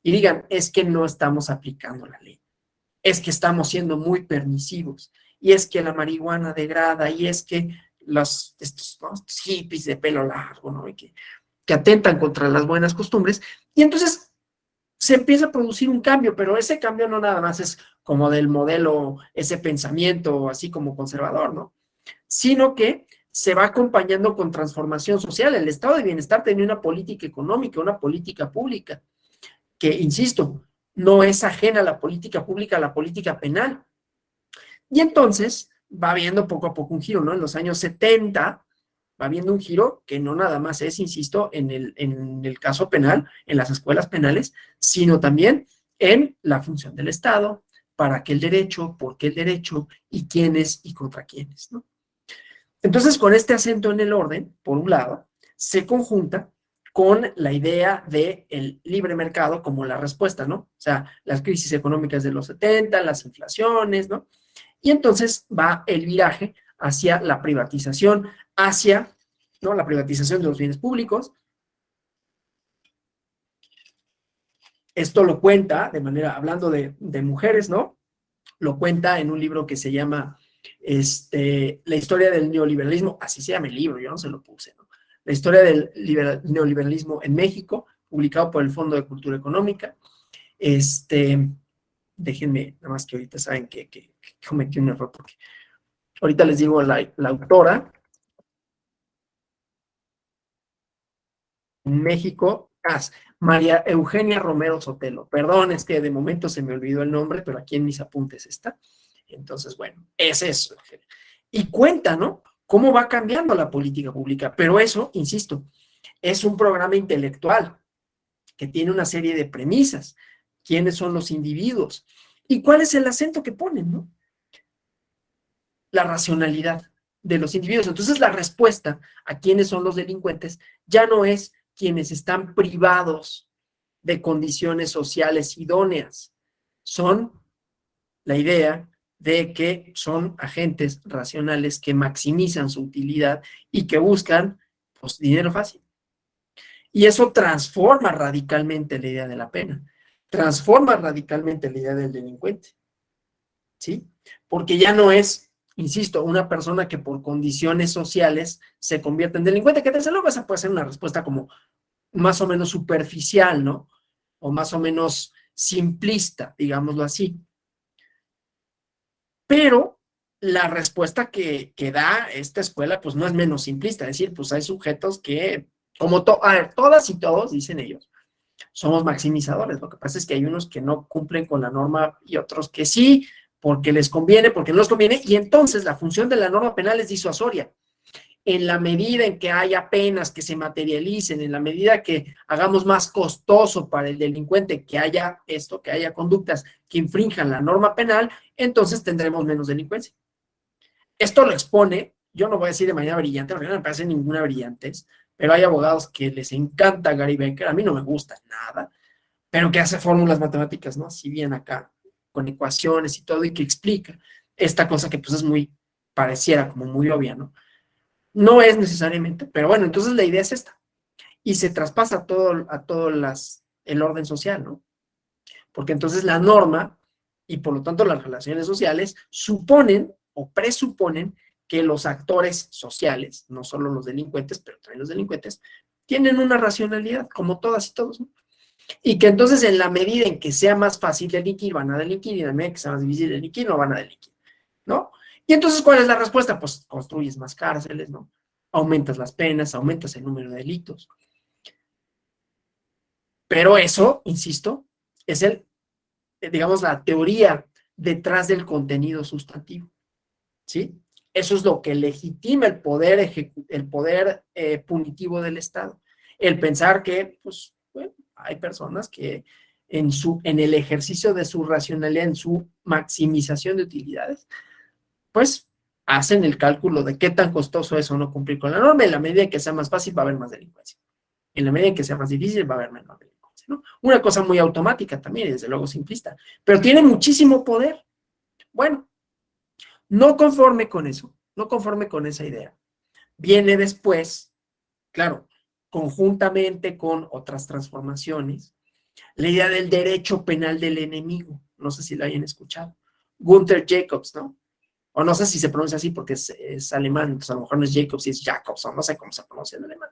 Y digan, es que no estamos aplicando la ley, es que estamos siendo muy permisivos, y es que la marihuana degrada, y es que estos hippies de pelo largo, ¿no? Y que atentan contra las buenas costumbres, y entonces se empieza a producir un cambio, pero ese cambio no nada más es como del modelo, ese pensamiento así como conservador, ¿no? Sino que se va acompañando con transformación social. El estado de bienestar tenía una política económica, una política pública, que, insisto, no es ajena a la política pública, a la política penal. Y entonces va habiendo poco a poco un giro, ¿no? En los años 70 va habiendo un giro que no nada más es, insisto, en el caso penal, en las escuelas penales, sino también en la función del Estado, para qué el derecho, por qué el derecho, y quiénes y contra quiénes, ¿no? Entonces, con este acento en el orden, por un lado, se conjunta con la idea del libre mercado como la respuesta, ¿no? O sea, las crisis económicas de los 70, las inflaciones, ¿no? Y entonces va el viraje hacia la privatización, hacia, ¿no?, la privatización de los bienes públicos. Esto lo cuenta de manera, hablando de mujeres, ¿no? Lo cuenta en un libro que se llama La historia del neoliberalismo, así se llama el libro, yo no se lo puse, ¿no? La historia del neoliberalismo en México, publicado por el Fondo de Cultura Económica. Déjenme, nada más que ahorita saben que cometí un error, porque ahorita les digo la autora. En México, María Eugenia Romero Sotelo. Perdón, es que de momento se me olvidó el nombre, pero aquí en mis apuntes está. Entonces, bueno, es eso. Y cuenta, ¿no?, cómo va cambiando la política pública. Pero eso, insisto, es un programa intelectual que tiene una serie de premisas. ¿Quiénes son los individuos? ¿Y cuál es el acento que ponen, no? La racionalidad de los individuos. Entonces, la respuesta a quiénes son los delincuentes ya no es quienes están privados de condiciones sociales idóneas. Son la idea de que son agentes racionales que maximizan su utilidad y que buscan, pues, dinero fácil. Y eso transforma radicalmente la idea de la pena, transforma radicalmente la idea del delincuente, ¿sí? Porque ya no es, insisto, una persona que por condiciones sociales se convierte en delincuente, que desde luego esa puede ser una respuesta como más o menos superficial, ¿no? O más o menos simplista, digámoslo así. Pero la respuesta que da esta escuela, pues no es menos simplista, es decir, pues hay sujetos que, como a ver, todas y todos, dicen ellos, somos maximizadores. Lo que pasa es que hay unos que no cumplen con la norma y otros que sí, porque les conviene, porque no les conviene, y entonces la función de la norma penal es disuasoria. En la medida en que haya penas que se materialicen, en la medida que hagamos más costoso para el delincuente que haya esto, que haya conductas que infrinjan la norma penal, entonces tendremos menos delincuencia. Esto lo expone, yo no voy a decir de manera brillante, porque no me parece ninguna brillantez, pero hay abogados que les encanta Gary Becker, a mí no me gusta nada, pero que hace fórmulas matemáticas, ¿no? Si bien acá, con ecuaciones y todo, y que explica esta cosa que pues es muy, pareciera como muy obvia, ¿no? No es necesariamente, pero bueno, entonces la idea es esta. Y se traspasa a todo el orden social, ¿no? Porque entonces la norma y por lo tanto las relaciones sociales suponen o presuponen que los actores sociales, no solo los delincuentes, pero también los delincuentes, tienen una racionalidad, como todas y todos, ¿no? Y que entonces en la medida en que sea más fácil delinquir, van a delinquir, y en la medida en que sea más difícil delinquir, no van a delinquir, ¿no? Y entonces, ¿cuál es la respuesta? Pues construyes más cárceles, ¿no? Aumentas las penas, aumentas el número de delitos. Pero eso, insisto, es digamos, la teoría detrás del contenido sustantivo, ¿sí? Eso es lo que legitima el poder punitivo del Estado. El pensar que, pues, bueno, hay personas que en el ejercicio de su racionalidad, en su maximización de utilidades, pues hacen el cálculo de qué tan costoso es o no cumplir con la norma. En la medida en que sea más fácil, va a haber más delincuencia. En la medida en que sea más difícil, va a haber menos delincuencia, ¿no? Una cosa muy automática también, y desde luego simplista, pero tiene muchísimo poder. Bueno, no conforme con eso, no conforme con esa idea, viene después, claro, conjuntamente con otras transformaciones, la idea del derecho penal del enemigo. No sé si lo hayan escuchado. Gunther Jacobs, ¿no? O no sé si se pronuncia así porque es alemán, entonces a lo mejor no es Jacobs, es Jacobs, o no sé cómo se pronuncia en alemán.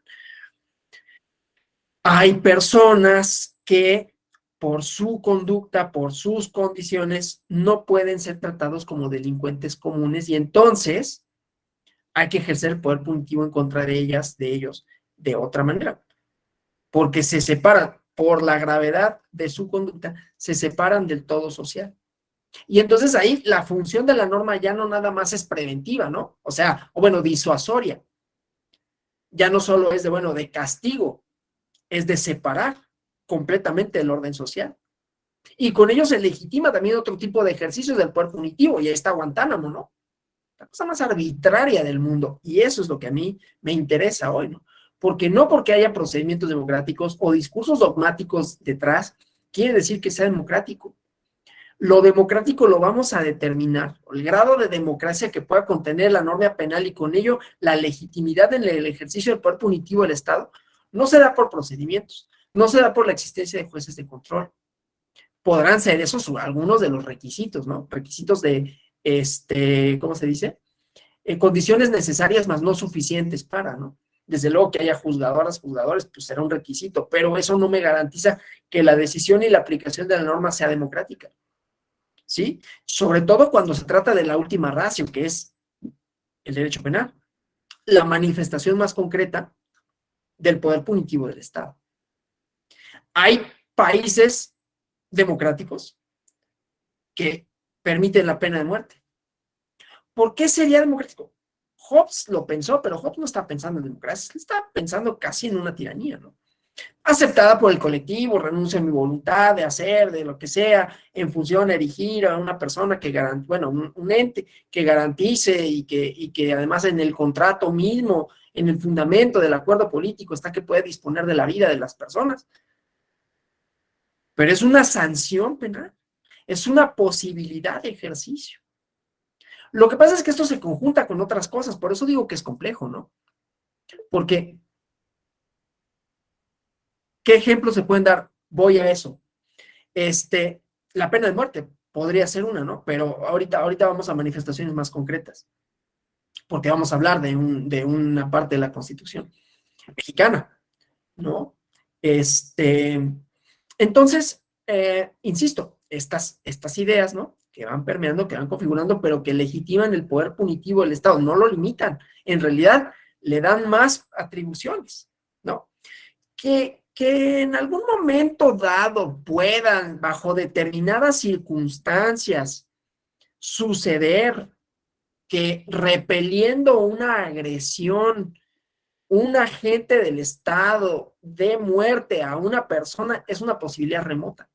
Hay personas que por su conducta, por sus condiciones, no pueden ser tratados como delincuentes comunes, y entonces hay que ejercer el poder punitivo en contra de ellas, de ellos, de otra manera, porque se separan por la gravedad de su conducta, se separan del todo social. Y entonces ahí la función de la norma ya no nada más es preventiva, ¿no? O sea, o bueno, disuasoria. Ya no solo es de, bueno, de castigo, es de separar completamente el orden social. Y con ello se legitima también otro tipo de ejercicios del poder punitivo, y ahí está Guantánamo, ¿no? La cosa más arbitraria del mundo. Y eso es lo que a mí me interesa hoy, ¿no? porque no porque haya procedimientos democráticos o discursos dogmáticos detrás, quiere decir que sea democrático. Lo democrático lo vamos a determinar, el grado de democracia que pueda contener la norma penal y con ello la legitimidad en el ejercicio del poder punitivo del Estado, no se da por procedimientos, no se da por la existencia de jueces de control. Podrán ser esos algunos de los requisitos, ¿no? Requisitos de, ¿cómo se dice? Condiciones necesarias, más no suficientes para, ¿no? Desde luego que haya juzgadoras, juzgadores, pues será un requisito, pero eso no me garantiza que la decisión y la aplicación de la norma sea democrática, ¿sí? Sobre todo cuando se trata de la última ratio, que es el derecho penal, la manifestación más concreta del poder punitivo del Estado. Hay países democráticos que permiten la pena de muerte. ¿Por qué sería democrático? Hobbes lo pensó, pero Hobbes no está pensando en democracia, está pensando casi en una tiranía, ¿no? Aceptada por el colectivo, renuncio a mi voluntad de hacer, de lo que sea, en función de erigir a una persona que garantice, bueno, un ente que garantice y que además en el contrato mismo, en el fundamento del acuerdo político está que puede disponer de la vida de las personas. Pero es una sanción penal, es una posibilidad de ejercicio. Lo que pasa es que esto se conjunta con otras cosas, por eso digo que es complejo, ¿no? Porque, ¿qué ejemplos se pueden dar? Voy a eso. La pena de muerte podría ser una, ¿no? Pero ahorita vamos a manifestaciones más concretas, porque vamos a hablar de una parte de la Constitución mexicana, ¿no? Entonces, insisto, estas ideas, ¿no? Que van permeando, que van configurando, pero que legitiman el poder punitivo del Estado, no lo limitan, en realidad le dan más atribuciones, ¿no? Que en algún momento dado puedan, bajo determinadas circunstancias, suceder que repeliendo una agresión, un agente del Estado dé muerte a una persona, es una posibilidad remota.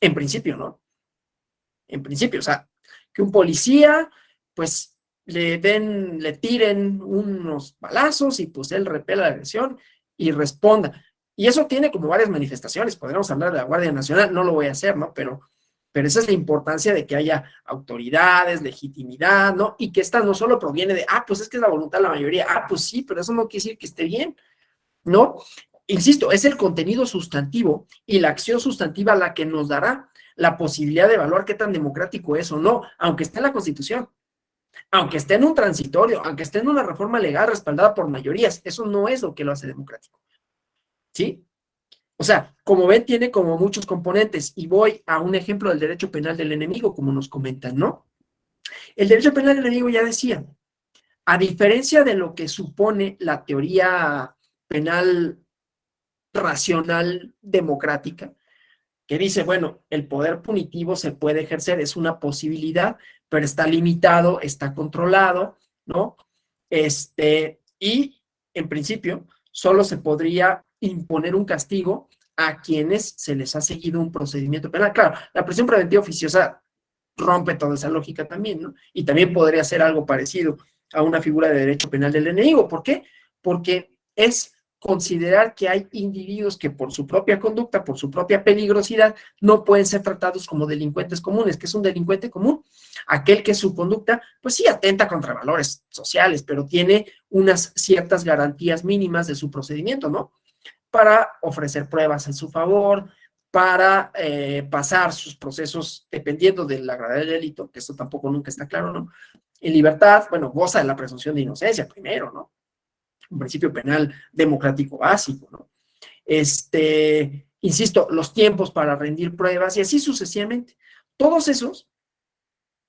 En principio, ¿no? En principio, o sea, que un policía, pues, le tiren unos balazos y pues él repela la agresión y responda. Y eso tiene como varias manifestaciones. Podríamos hablar de la Guardia Nacional, no lo voy a hacer, ¿no? Pero esa es la importancia de que haya autoridades, legitimidad, ¿no? Y que esta no solo proviene de, pues es que es la voluntad de la mayoría, pues sí, pero eso no quiere decir que esté bien, ¿no? Insisto, es el contenido sustantivo y la acción sustantiva la que nos dará la posibilidad de evaluar qué tan democrático es o no, aunque esté en la Constitución, aunque esté en un transitorio, aunque esté en una reforma legal respaldada por mayorías, eso no es lo que lo hace democrático, ¿sí? O sea, como ven, tiene como muchos componentes, y voy a un ejemplo del derecho penal del enemigo, como nos comentan, ¿no? El derecho penal del enemigo ya decía, a diferencia de lo que supone la teoría penal racional democrática, que dice, bueno, el poder punitivo se puede ejercer, es una posibilidad, pero está limitado, está controlado, ¿no? Y en principio solo se podría imponer un castigo a quienes se les ha seguido un procedimiento penal. Claro, la prisión preventiva oficiosa rompe toda esa lógica también, ¿no? Y también podría ser algo parecido a una figura de derecho penal del enemigo. ¿Por qué? Porque es considerar que hay individuos que por su propia conducta, por su propia peligrosidad, no pueden ser tratados como delincuentes comunes. ¿Qué es un delincuente común? Aquel que su conducta, pues sí, atenta contra valores sociales, pero tiene unas ciertas garantías mínimas de su procedimiento, ¿no? Para ofrecer pruebas en su favor, para pasar sus procesos dependiendo de la gravedad del delito, que esto tampoco nunca está claro, ¿no? En libertad, bueno, goza de la presunción de inocencia primero, ¿no? Un principio penal democrático básico, ¿no? Insisto, los tiempos para rendir pruebas y así sucesivamente. Todos esos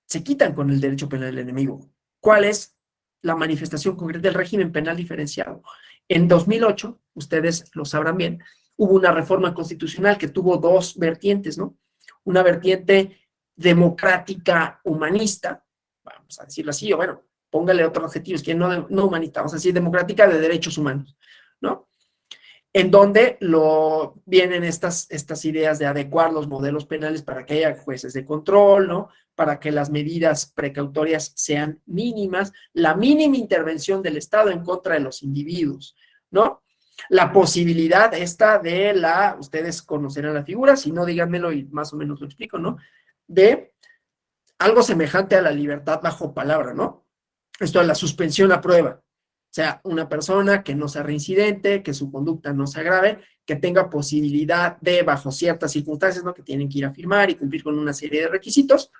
se quitan con el derecho penal del enemigo. ¿Cuál es la manifestación concreta del régimen penal diferenciado? En 2008, ustedes lo sabrán bien, hubo una reforma constitucional que tuvo dos vertientes, ¿no? Una vertiente democrática humanista, vamos a decirlo así, o bueno, póngale otro adjetivo, es que no humanista, vamos a decir democrática de derechos humanos, ¿no? En donde vienen estas ideas de adecuar los modelos penales para que haya jueces de control, ¿no? Para que las medidas precautorias sean mínimas, la mínima intervención del Estado en contra de los individuos, ¿no? La posibilidad esta de ustedes conocerán la figura, si no díganmelo y más o menos lo explico, ¿no? De algo semejante a la libertad bajo palabra, ¿no? Esto es la suspensión a prueba. O sea, una persona que no sea reincidente, que su conducta no se agrave, que tenga posibilidad de, bajo ciertas circunstancias, ¿no? Que tienen que ir a firmar y cumplir con una serie de requisitos,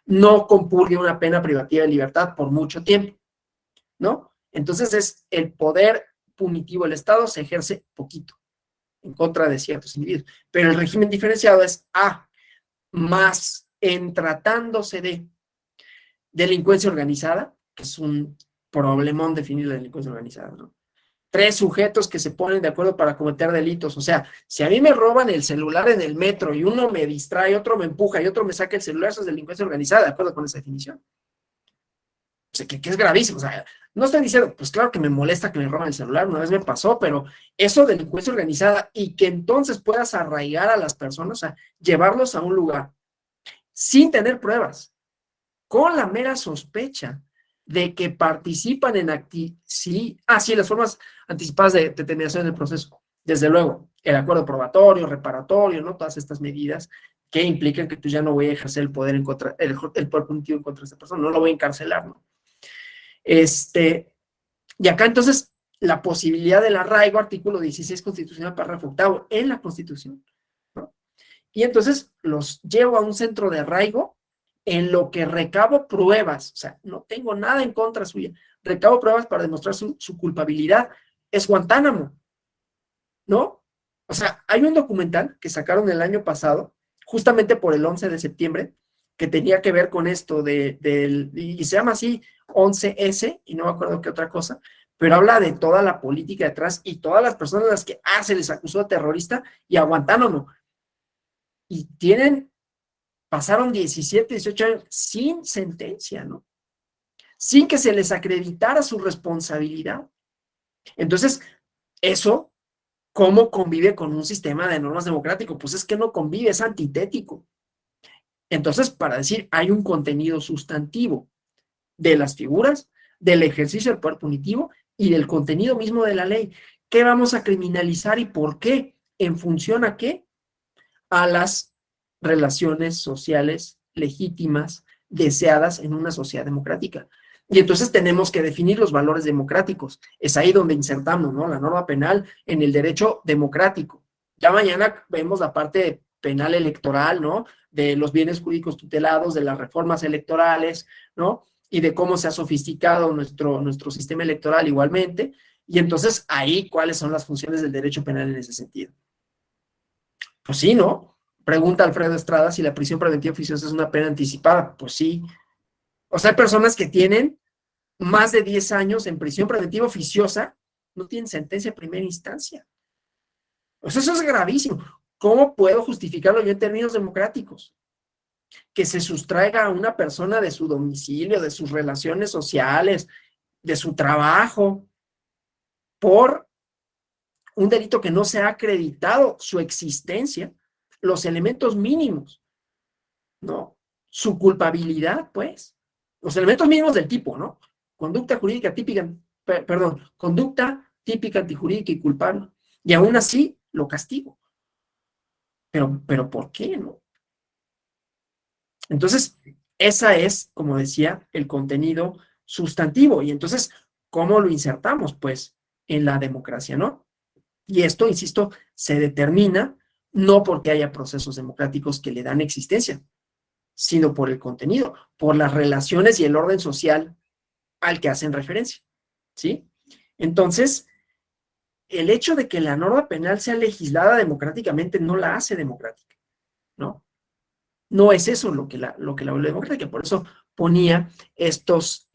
no compurgue una pena privativa de libertad por mucho tiempo, ¿no? Entonces es el poder punitivo del Estado se ejerce poquito en contra de ciertos individuos, pero el régimen diferenciado es A, más en tratándose de delincuencia organizada, que es un problemón definir la delincuencia organizada, ¿no? 3 sujetos que se ponen de acuerdo para cometer delitos. O sea, si a mí me roban el celular en el metro y uno me distrae, otro me empuja y otro me saca el celular, eso es delincuencia organizada, de acuerdo con esa definición. O sea, que es gravísimo. O sea, no estoy diciendo, pues claro que me molesta que me roban el celular, una vez me pasó, pero eso de delincuencia organizada y que entonces puedas arraigar a las personas, o sea, llevarlos a un lugar sin tener pruebas, con la mera sospecha de que participan en sí, las formas anticipadas de determinación del proceso. Desde luego, el acuerdo probatorio, reparatorio, ¿no? Todas estas medidas que implican que tú ya no voy a ejercer el poder en contra, el poder punitivo en contra de esta persona, no lo voy a encarcelar, ¿no? Y acá entonces la posibilidad del arraigo, artículo 16 constitucional, párrafo octavo, en la Constitución, ¿no? Y entonces los llevo a un centro de arraigo en lo que recabo pruebas, o sea, no tengo nada en contra suya, recabo pruebas para demostrar su culpabilidad, es Guantánamo, ¿no? O sea, hay un documental que sacaron el año pasado, justamente por el 11 de septiembre, que tenía que ver con esto y se llama así 11S, y no me acuerdo qué otra cosa, pero habla de toda la política detrás y todas las personas a las que se les acusó de terrorista y a Guantánamo. Y pasaron 17, 18 años sin sentencia, ¿no? Sin que se les acreditara su responsabilidad. Entonces, eso, ¿cómo convive con un sistema de normas democrático? Pues es que no convive, es antitético. Entonces, para decir, hay un contenido sustantivo de las figuras, del ejercicio del poder punitivo y del contenido mismo de la ley. ¿Qué vamos a criminalizar y por qué? ¿En función a qué? A las relaciones sociales legítimas deseadas en una sociedad democrática. Y entonces tenemos que definir los valores democráticos. Es ahí donde insertamos, ¿no? La norma penal en el derecho democrático. Ya mañana vemos la parte penal electoral, ¿no? De los bienes jurídicos tutelados, de las reformas electorales, ¿no? Y de cómo se ha sofisticado nuestro sistema electoral igualmente. Y entonces ahí, ¿cuáles son las funciones del derecho penal en ese sentido? Pues sí, ¿no? Pregunta Alfredo Estrada si la prisión preventiva oficiosa es una pena anticipada. Pues sí. O sea, hay personas que tienen más de 10 años en prisión preventiva oficiosa, no tienen sentencia de primera instancia. O sea, eso es gravísimo. ¿Cómo puedo justificarlo yo en términos democráticos? Que se sustraiga a una persona de su domicilio, de sus relaciones sociales, de su trabajo, por un delito que no se ha acreditado su existencia, los elementos mínimos, ¿no? Su culpabilidad, pues. Los elementos mínimos del tipo, ¿no? Conducta jurídica típica, conducta típica antijurídica y culpable. Y aún así lo castigo. Pero ¿por qué, no? Entonces, esa es, como decía, el contenido sustantivo. Y entonces, ¿cómo lo insertamos? Pues en la democracia, ¿no? Y esto, insisto, se determina no porque haya procesos democráticos que le dan existencia, sino por el contenido, por las relaciones y el orden social al que hacen referencia, ¿sí? Entonces, el hecho de que la norma penal sea legislada democráticamente no la hace democrática, ¿no? No es eso lo que la vuelve democrática, por eso ponía estos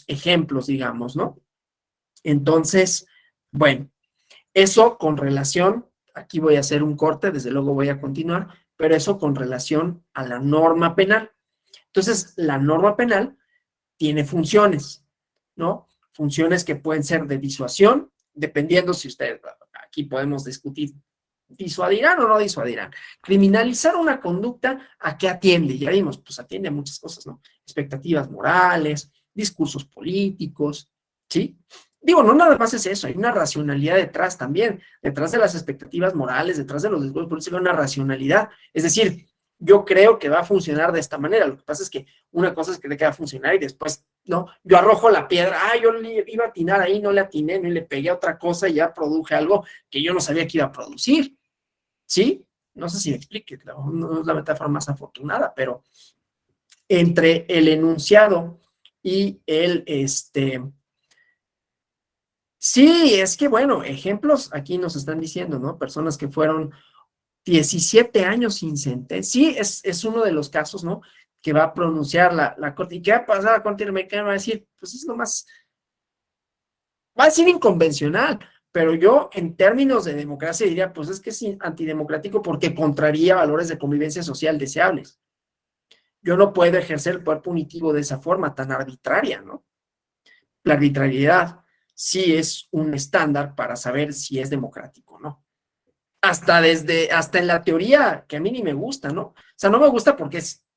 ejemplos, digamos, ¿no? Entonces, bueno, eso con relación, aquí voy a hacer un corte, desde luego voy a continuar, pero eso con relación a la norma penal. Entonces, la norma penal tiene funciones, ¿no? Funciones que pueden ser de disuasión, dependiendo si usted, aquí podemos discutir, disuadirán o no disuadirán. Criminalizar una conducta, ¿a qué atiende? Ya vimos, pues atiende a muchas cosas, ¿no? Expectativas morales, discursos políticos, ¿sí? Digo, no nada más es eso, hay una racionalidad detrás también, detrás de las expectativas morales, detrás de los discursos políticos, hay una racionalidad. Es decir, yo creo que va a funcionar de esta manera. Lo que pasa es que una cosa es creer que va a funcionar y después, no, yo arrojo la piedra, yo le iba a atinar ahí, no le atiné, no le pegué a otra cosa y ya produje algo que yo no sabía que iba a producir. ¿Sí? No sé si me explique, no es la metáfora más afortunada, pero entre el enunciado y sí, es que bueno, ejemplos aquí nos están diciendo, ¿no? Personas que fueron 17 años sin sentencia. Sí, es uno de los casos, ¿no? Que va a pronunciar la Corte. ¿Y qué va a pasar? La Corte Interamericana va a decir, pues es lo más, va a decir inconvencional, pero yo en términos de democracia diría, pues es que es antidemocrático porque contraría valores de convivencia social deseables. Yo no puedo ejercer el poder punitivo de esa forma tan arbitraria, ¿no? La arbitrariedad sí es un estándar para saber si es democrático o no. Hasta en la teoría, que a mí ni me gusta, ¿no? O sea, no me gusta porque es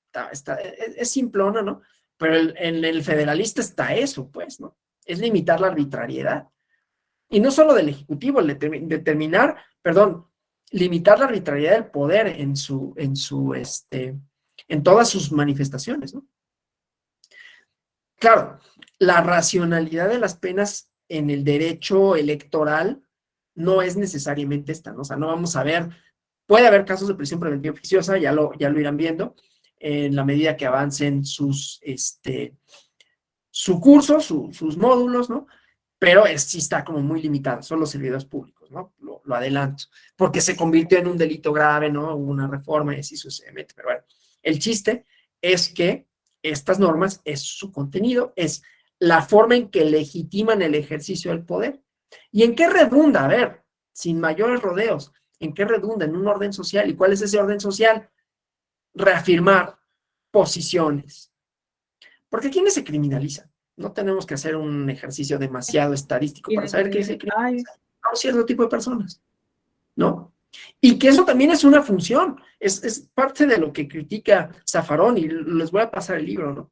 simplona, ¿no? Pero en el federalista está eso, pues, ¿no? Es limitar la arbitrariedad. Y no solo del Ejecutivo, el determinar, perdón, limitar la arbitrariedad del poder en todas sus manifestaciones, ¿no? Claro, la racionalidad de las penas en el derecho electoral no es necesariamente esta, ¿no? O sea, no vamos a ver, puede haber casos de prisión preventiva oficiosa, ya lo irán viendo, en la medida que avancen su curso, sus módulos, ¿no? Pero sí está como muy limitado, son los servidores públicos, ¿no? Lo adelanto, porque se convirtió en un delito grave, ¿no? Hubo una reforma y así sucesivamente, pero bueno, el chiste es que estas normas, es su contenido, es la forma en que legitiman el ejercicio del poder. ¿Y en qué redunda? A ver, sin mayores rodeos, ¿en qué redunda? En un orden social. ¿Y cuál es ese orden social? Reafirmar posiciones. Porque ¿quiénes se criminalizan? No tenemos que hacer un ejercicio demasiado estadístico para saber que se criminaliza a un cierto tipo de personas, ¿no? Y que eso también es una función, es parte de lo que critica Zaffaroni, y les voy a pasar el libro, ¿no?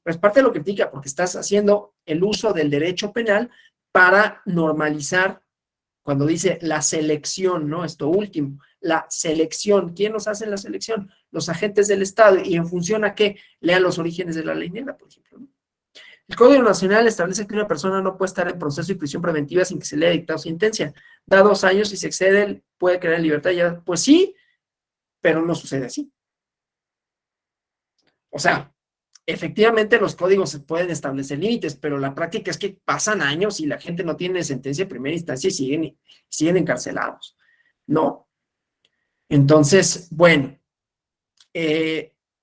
Pero es parte de lo que critica porque estás haciendo el uso del derecho penal para normalizar, cuando dice la selección, ¿no? Esto último, la selección. ¿Quién nos hace la selección? Los agentes del Estado. ¿Y en función a qué? Lean los orígenes de la ley negra, por ejemplo, ¿no? El Código Nacional establece que una persona no puede estar en proceso de prisión preventiva sin que se le haya dictado sentencia. Da 2 años y si excede, puede quedar en libertad. Ya, pues sí, pero no sucede así. O sea, efectivamente los códigos se pueden establecer límites, pero la práctica es que pasan años y la gente no tiene sentencia de primera instancia y siguen encarcelados, ¿no? Entonces, bueno,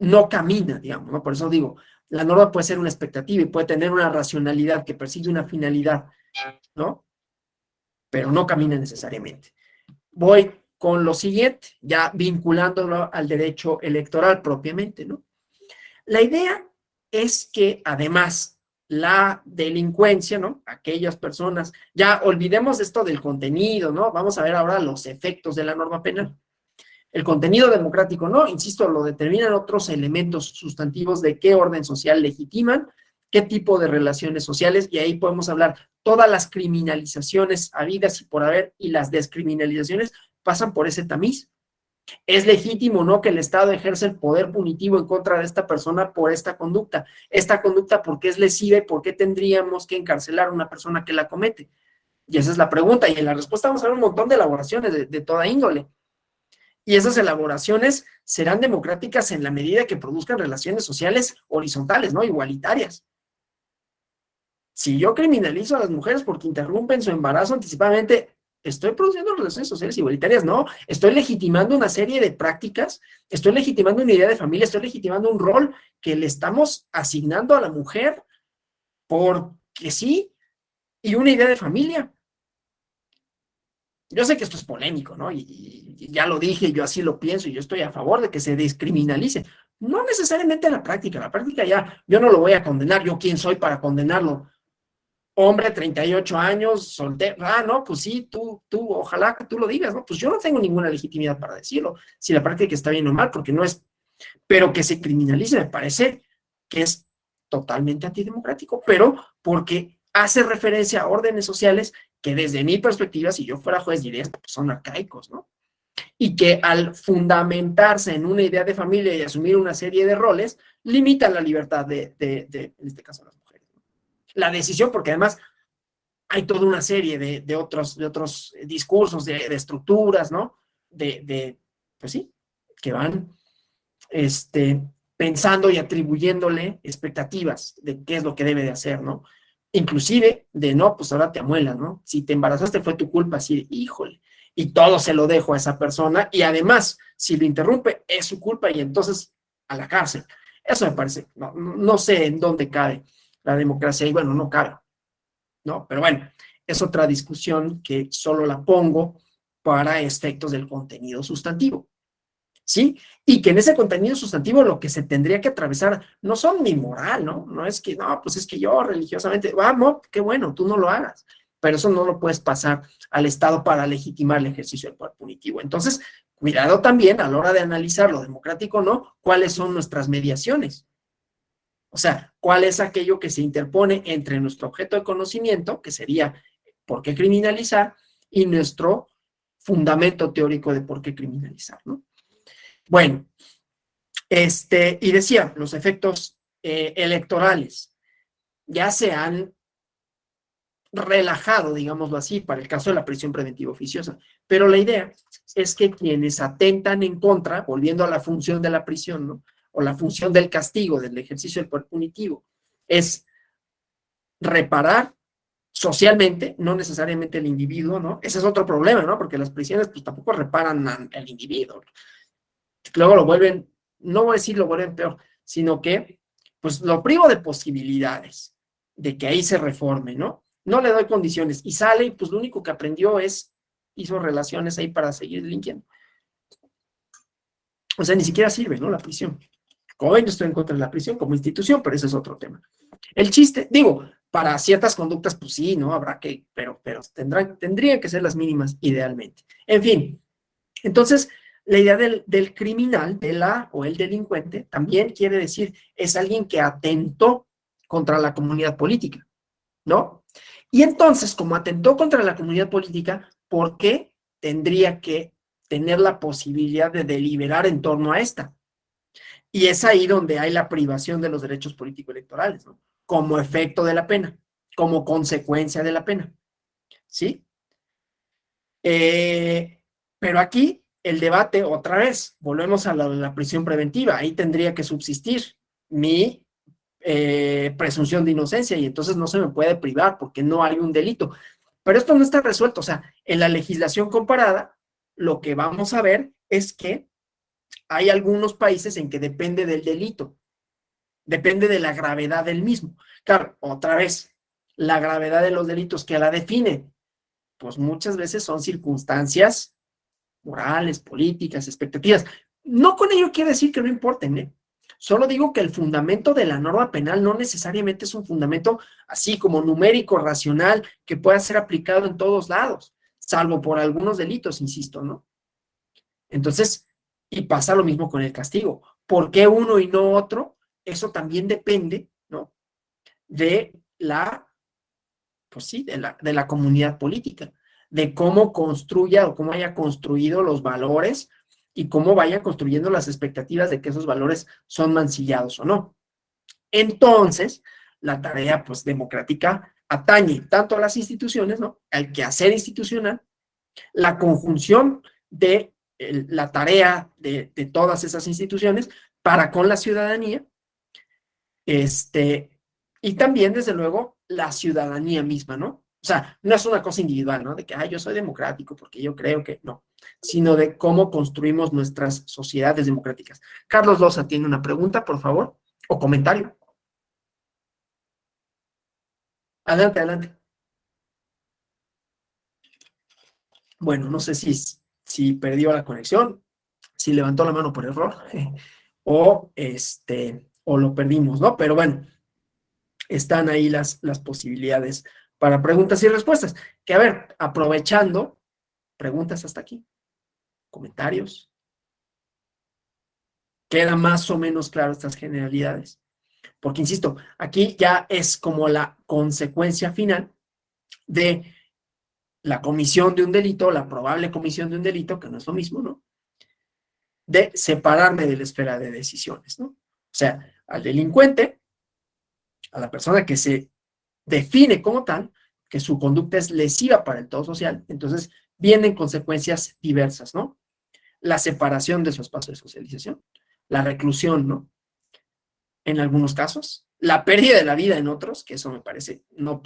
no camina, digamos, ¿no? Por eso digo, la norma puede ser una expectativa y puede tener una racionalidad que persigue una finalidad, ¿no? Pero no camina necesariamente. Voy con lo siguiente, ya vinculándolo al derecho electoral propiamente, ¿no? La idea es que además la delincuencia, ¿no? Aquellas personas, ya olvidemos esto del contenido, ¿no? Vamos a ver ahora los efectos de la norma penal. El contenido democrático, ¿no? Insisto, lo determinan otros elementos sustantivos de qué orden social legitiman, qué tipo de relaciones sociales, y ahí podemos hablar todas las criminalizaciones habidas y por haber, y las descriminalizaciones pasan por ese tamiz. ¿Es legítimo o no que el Estado ejerce el poder punitivo en contra de esta persona por esta conducta? Esta conducta, ¿por qué es lesiva y por qué tendríamos que encarcelar a una persona que la comete? Y esa es la pregunta, y en la respuesta vamos a ver un montón de elaboraciones de toda índole. Y esas elaboraciones serán democráticas en la medida que produzcan relaciones sociales horizontales, ¿no? Igualitarias. Si yo criminalizo a las mujeres porque interrumpen su embarazo anticipadamente, ¿estoy produciendo relaciones sociales igualitarias? No, estoy legitimando una serie de prácticas, estoy legitimando una idea de familia, estoy legitimando un rol que le estamos asignando a la mujer porque sí, y una idea de familia. Yo sé que esto es polémico, ¿no? Y ya lo dije, yo así lo pienso y yo estoy a favor de que se descriminalice. No necesariamente la práctica ya, yo no lo voy a condenar, yo quién soy para condenarlo. Hombre, 38 años, soltero, no, pues sí, ojalá que tú lo digas, ¿no? Pues yo no tengo ninguna legitimidad para decirlo, si la práctica está bien o mal, porque no es, pero que se criminalice me parece que es totalmente antidemocrático, pero porque hace referencia a órdenes sociales que desde mi perspectiva, si yo fuera juez, diría, pues son arcaicos, ¿no? Y que al fundamentarse en una idea de familia y asumir una serie de roles, limitan la libertad en este caso, las mujeres. La decisión, porque además hay toda una serie de otros discursos, de estructuras, ¿no? Pues sí, que van pensando y atribuyéndole expectativas de qué es lo que debe de hacer, ¿no? Inclusive de, no, pues ahora te amuelas, ¿no? Si te embarazaste fue tu culpa, así, híjole, y todo se lo dejo a esa persona, y además, si lo interrumpe, es su culpa, y entonces a la cárcel. Eso me parece, no sé en dónde cabe la democracia, y bueno, no cabe, ¿no? Pero bueno, es otra discusión que solo la pongo para efectos del contenido sustantivo. ¿Sí? Y que en ese contenido sustantivo lo que se tendría que atravesar no son ni moral, ¿no? No es que, no, pues es que yo religiosamente, vamos, qué bueno, tú no lo hagas, pero eso no lo puedes pasar al Estado para legitimar el ejercicio del poder punitivo. Entonces, cuidado también a la hora de analizar lo democrático, ¿no? ¿Cuáles son nuestras mediaciones? O sea, ¿cuál es aquello que se interpone entre nuestro objeto de conocimiento, que sería por qué criminalizar, y nuestro fundamento teórico de por qué criminalizar, ¿no? Bueno, y decía, los efectos electorales ya se han relajado, digámoslo así, para el caso de la prisión preventiva oficiosa, pero la idea es que quienes atentan en contra, volviendo a la función de la prisión, ¿no? O la función del castigo, del ejercicio del poder punitivo, es reparar socialmente, no necesariamente el individuo, ¿no? Ese es otro problema, ¿no? Porque las prisiones pues tampoco reparan al individuo. Luego lo vuelven, no voy a decir lo vuelven peor, sino que pues lo privo de posibilidades de que ahí se reforme, ¿no? No le doy condiciones y sale y pues lo único que aprendió hizo relaciones ahí para seguir delinquiendo. O sea, ni siquiera sirve, ¿no? La prisión. Como ven, yo estoy en contra de la prisión como institución, pero ese es otro tema. El chiste, digo, para ciertas conductas, pues sí, ¿no? Habrá que, pero tendrían que ser las mínimas idealmente. En fin, entonces, la idea del criminal, o el delincuente, también quiere decir, es alguien que atentó contra la comunidad política, ¿no? Y entonces, como atentó contra la comunidad política, ¿por qué tendría que tener la posibilidad de deliberar en torno a esta? Y es ahí donde hay la privación de los derechos político-electorales, ¿no? Como efecto de la pena, como consecuencia de la pena, ¿sí? Pero aquí el debate, otra vez, volvemos a la prisión preventiva, ahí tendría que subsistir mi presunción de inocencia y entonces no se me puede privar porque no hay un delito. Pero esto no está resuelto, o sea, en la legislación comparada, lo que vamos a ver es que hay algunos países en que depende del delito, depende de la gravedad del mismo. Claro, otra vez, la gravedad de los delitos que la define, pues muchas veces son circunstancias morales, políticas, expectativas. No con ello quiere decir que no importen, ¿eh? Solo digo que el fundamento de la norma penal no necesariamente es un fundamento así como numérico, racional, que pueda ser aplicado en todos lados, salvo por algunos delitos, insisto, ¿no? Entonces, y pasa lo mismo con el castigo. ¿Por qué uno y no otro? Eso también depende, ¿no? De pues sí, de la comunidad política, de cómo construya o cómo haya construido los valores y cómo vaya construyendo las expectativas de que esos valores son mancillados o no. Entonces, la tarea pues democrática atañe tanto a las instituciones, ¿no? Al quehacer institucional, la conjunción de la tarea de todas esas instituciones para con la ciudadanía, y también, desde luego, la ciudadanía misma, ¿no? O sea, no es una cosa individual, ¿no? De que, yo soy democrático porque yo creo que no, sino de cómo construimos nuestras sociedades democráticas. Carlos Loza tiene una pregunta, por favor, o comentario. Adelante, adelante. Bueno, no sé si perdió la conexión, si levantó la mano por error, o lo perdimos, ¿no? Pero bueno, están ahí las posibilidades para preguntas y respuestas. Que a ver, aprovechando, preguntas hasta aquí, comentarios. ¿Queda más o menos claro estas generalidades? Porque, insisto, aquí ya es como la consecuencia final de la comisión de un delito, la probable comisión de un delito, que no es lo mismo, ¿no? De separarme de la esfera de decisiones, ¿no? O sea, al delincuente, a la persona que se define como tal, que su conducta es lesiva para el todo social, entonces vienen consecuencias diversas, ¿no? La separación de su espacio de socialización, la reclusión, ¿no? En algunos casos, la pérdida de la vida en otros, que eso me parece, no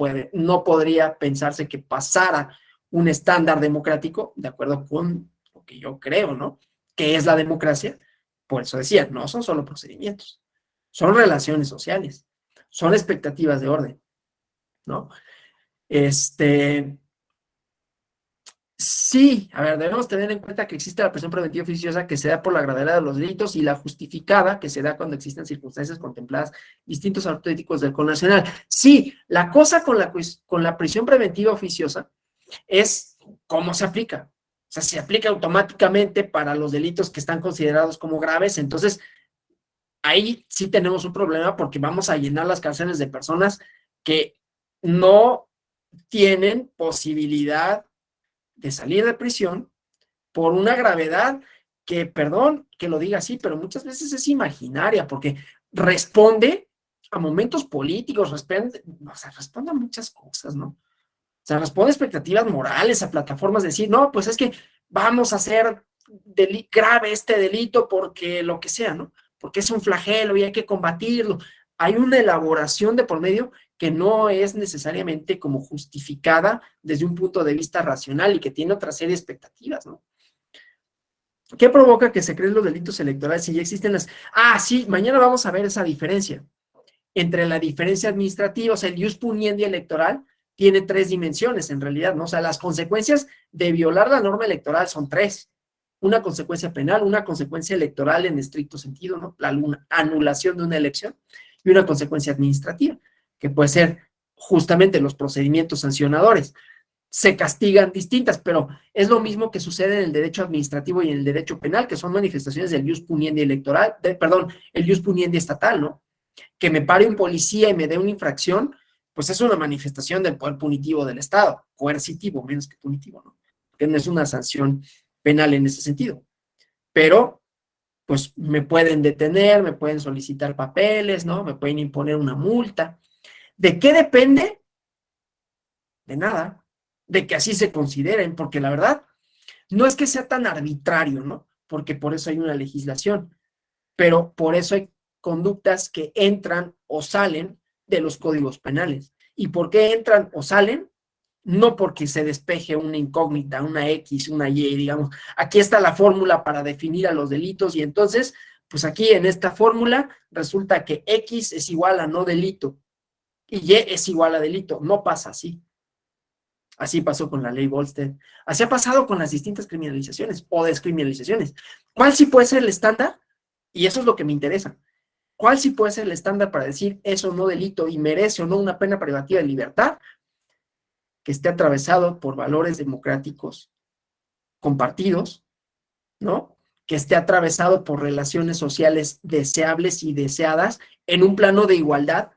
podría pensarse que pasara un estándar democrático, de acuerdo con lo que yo creo, ¿no? Que es la democracia. Por eso decía, no son solo procedimientos, son relaciones sociales, son expectativas de orden, ¿no? Sí, a ver, debemos tener en cuenta que existe la prisión preventiva oficiosa que se da por la gravedad de los delitos y la justificada que se da cuando existen circunstancias contempladas distintos auténticos del Código Nacional. Sí, la cosa con la prisión preventiva oficiosa es cómo se aplica. O sea, se aplica automáticamente para los delitos que están considerados como graves, entonces ahí sí tenemos un problema porque vamos a llenar las cárceles de personas que no tienen posibilidad de salir de prisión por una gravedad que, perdón que lo diga así, pero muchas veces es imaginaria, porque responde a momentos políticos, responde a muchas cosas, ¿no? O sea, responde a expectativas morales, a plataformas de decir, no, pues es que vamos a hacer grave este delito porque lo que sea, ¿no? Porque es un flagelo y hay que combatirlo. Hay una elaboración de por medio que no es necesariamente como justificada desde un punto de vista racional y que tiene otra serie de expectativas, ¿no? ¿Qué provoca que se creen los delitos electorales si ya existen las... Ah, sí, mañana vamos a ver esa diferencia entre la diferencia administrativa, o sea, el ius puniendi electoral tiene tres dimensiones en realidad, ¿no? O sea, las consecuencias de violar la norma electoral son tres. Una consecuencia penal, una consecuencia electoral en estricto sentido, ¿no? La anulación de una elección y una consecuencia administrativa, que puede ser justamente los procedimientos sancionadores. Se castigan distintas, pero es lo mismo que sucede en el derecho administrativo y en el derecho penal, que son manifestaciones del ius puniendi electoral, perdón, el ius puniendi estatal, ¿no? Que me pare un policía y me dé una infracción, pues es una manifestación del poder punitivo del Estado, coercitivo menos que punitivo, ¿no? Que no es una sanción penal en ese sentido. Pero, pues me pueden detener, me pueden solicitar papeles, ¿no? Me pueden imponer una multa. ¿De qué depende? De nada. De que así se consideren, porque la verdad, no es que sea tan arbitrario, ¿no? Porque por eso hay una legislación, pero por eso hay conductas que entran o salen de los códigos penales. ¿Y por qué entran o salen? No porque se despeje una incógnita, una X, una Y, digamos, aquí está la fórmula para definir a los delitos y entonces, pues aquí en esta fórmula resulta que X es igual a no delito y Y es igual a delito. No pasa así. Así pasó con la ley Volstead. Así ha pasado con las distintas criminalizaciones o descriminalizaciones. ¿Cuál sí puede ser el estándar? Y eso es lo que me interesa. ¿Cuál sí puede ser el estándar para decir eso no delito y merece o no una pena privativa de libertad que esté atravesado por valores democráticos compartidos, ¿no? Que esté atravesado por relaciones sociales deseables y deseadas en un plano de igualdad,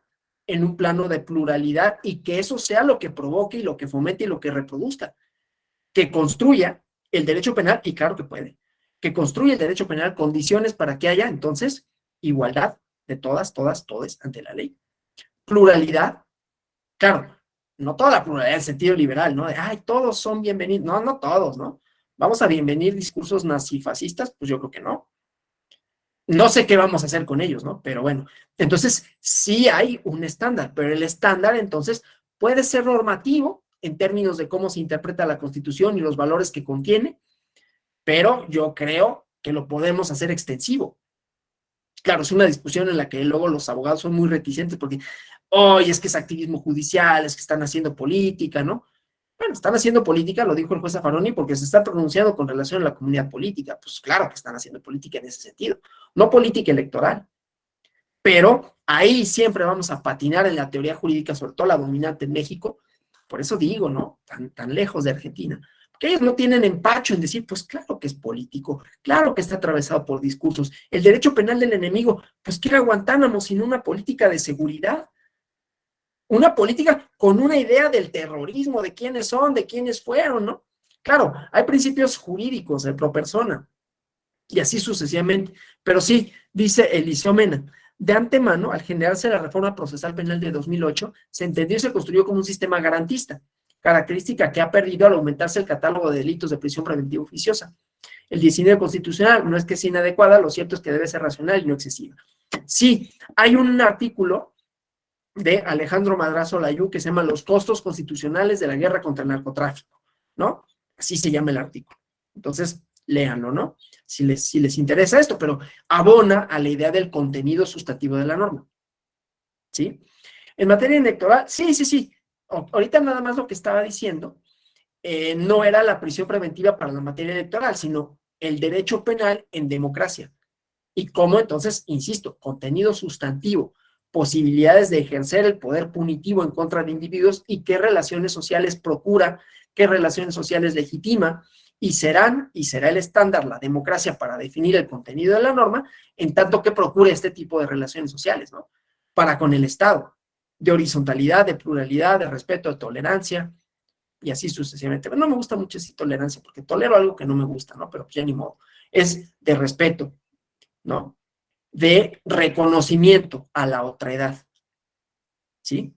en un plano de pluralidad y que eso sea lo que provoque y lo que fomente y lo que reproduzca, que construya el derecho penal, y claro que puede, que construya el derecho penal condiciones para que haya entonces igualdad de todas, todes ante la ley. Pluralidad, claro, no toda la pluralidad en sentido liberal, ¿no? De, ay, todos son bienvenidos. No, no todos, ¿no? ¿Vamos a bienvenir discursos nazifascistas? Pues yo creo que no. No sé qué vamos a hacer con ellos, ¿no? Pero bueno, entonces sí hay un estándar, pero el estándar entonces puede ser normativo en términos de cómo se interpreta la Constitución y los valores que contiene, pero yo creo que lo podemos hacer extensivo. Claro, es una discusión en la que luego los abogados son muy reticentes porque, oye, es que es activismo judicial, es que están haciendo política, ¿no? Bueno, están haciendo política, lo dijo el juez Zaffaroni, porque se está pronunciando con relación a la comunidad política. Pues claro que están haciendo política en ese sentido, no política electoral. Pero ahí siempre vamos a patinar en la teoría jurídica, sobre todo la dominante en México. Por eso digo, ¿no? Tan lejos de Argentina. que ellos no tienen empacho en decir, pues claro que es político, claro que está atravesado por discursos. El derecho penal del enemigo, pues ¿qué era Guantánamo sino una política de seguridad? Una política con una idea del terrorismo, de quiénes son, de quiénes fueron, ¿no? Claro, hay principios jurídicos de pro persona, y así sucesivamente. Pero sí, dice Eliseo Mena, de antemano, al generarse la reforma procesal penal de 2008, se entendió y se construyó como un sistema garantista, característica que ha perdido al aumentarse el catálogo de delitos de prisión preventiva oficiosa. El 19 constitucional no es que sea inadecuada, lo cierto es que debe ser racional y no excesiva. Sí, hay un artículo de Alejandro Madrazo Layú que se llama Los costos constitucionales de la guerra contra el narcotráfico, ¿no? Así se llama el artículo. Entonces, léanlo, ¿no? Si les interesa esto, pero abona a la idea del contenido sustantivo de la norma, ¿sí? En materia electoral, sí. Ahorita nada más lo que estaba diciendo no era la prisión preventiva para la materia electoral, sino el derecho penal en democracia. Y cómo entonces, insisto, contenido sustantivo, posibilidades de ejercer el poder punitivo en contra de individuos y qué relaciones sociales procura, qué relaciones sociales legitima, y será el estándar la democracia para definir el contenido de la norma, en tanto que procure este tipo de relaciones sociales, ¿no? Para con el Estado, de horizontalidad, de pluralidad, de respeto, de tolerancia, y así sucesivamente. No me gusta mucho decir tolerancia, porque tolero algo que no me gusta, ¿no? Pero ya ni modo. Es de respeto, ¿no? De reconocimiento a la otredad, ¿sí?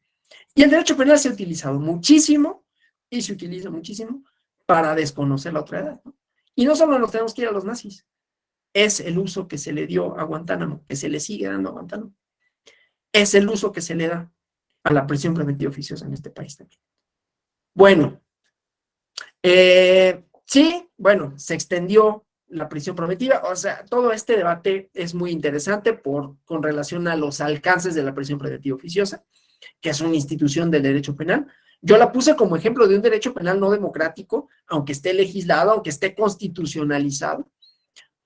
Y el derecho penal se ha utilizado muchísimo, y se utiliza muchísimo, para desconocer la otredad, ¿no? Y no solo nos tenemos que ir a los nazis, es el uso que se le dio a Guantánamo, que se le sigue dando a Guantánamo. Es el uso que se le da a la prisión preventiva oficiosa en este país también. Bueno, sí, bueno, se extendió la prisión preventiva, o sea, todo este debate es muy interesante con relación a los alcances de la prisión preventiva oficiosa, que es una institución del derecho penal. Yo la puse como ejemplo de un derecho penal no democrático, aunque esté legislado, aunque esté constitucionalizado,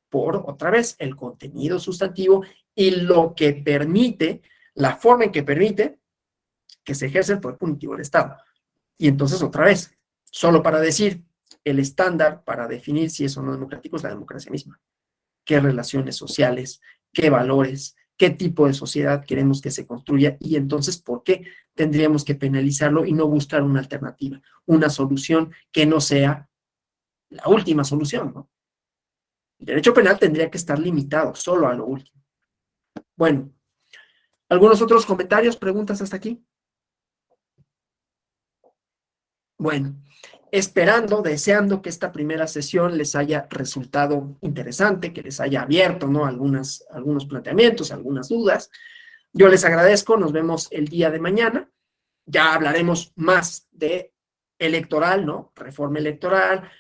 por, otra vez, el contenido sustantivo y lo que permite, la forma en que permite que se ejerce el poder punitivo del Estado. Y entonces, otra vez, solo para decir, el estándar para definir si es o no democrático es la democracia misma. ¿Qué relaciones sociales, qué valores, qué tipo de sociedad queremos que se construya y entonces por qué tendríamos que penalizarlo y no buscar una alternativa, una solución que no sea la última solución, ¿no? El derecho penal tendría que estar limitado solo a lo último. Bueno, ¿algunos otros comentarios, preguntas hasta aquí? Bueno, esperando, deseando que esta primera sesión les haya resultado interesante, que les haya abierto, ¿no? algunos planteamientos, algunas dudas. Yo les agradezco, nos vemos el día de mañana. Ya hablaremos más de electoral, ¿no? Reforma electoral,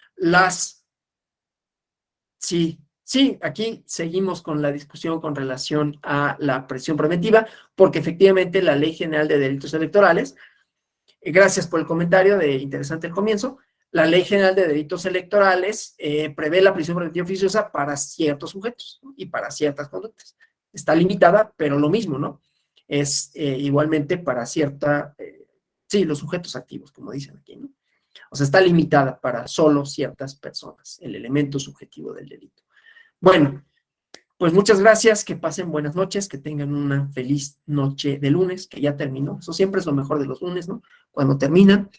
Sí, aquí seguimos con la discusión con relación a la prisión preventiva, porque efectivamente la Ley General de Delitos Electorales, gracias por el comentario de interesante el comienzo, la Ley General de Delitos Electorales prevé la prisión preventiva oficiosa para ciertos sujetos, ¿no? Y para ciertas conductas. Está limitada, pero lo mismo, ¿no? Es igualmente para los sujetos activos, como dicen aquí, ¿no? O sea, está limitada para solo ciertas personas, el elemento subjetivo del delito. Bueno, pues muchas gracias, que pasen buenas noches, que tengan una feliz noche de lunes, que ya terminó. Eso siempre es lo mejor de los lunes, ¿no? Cuando terminan.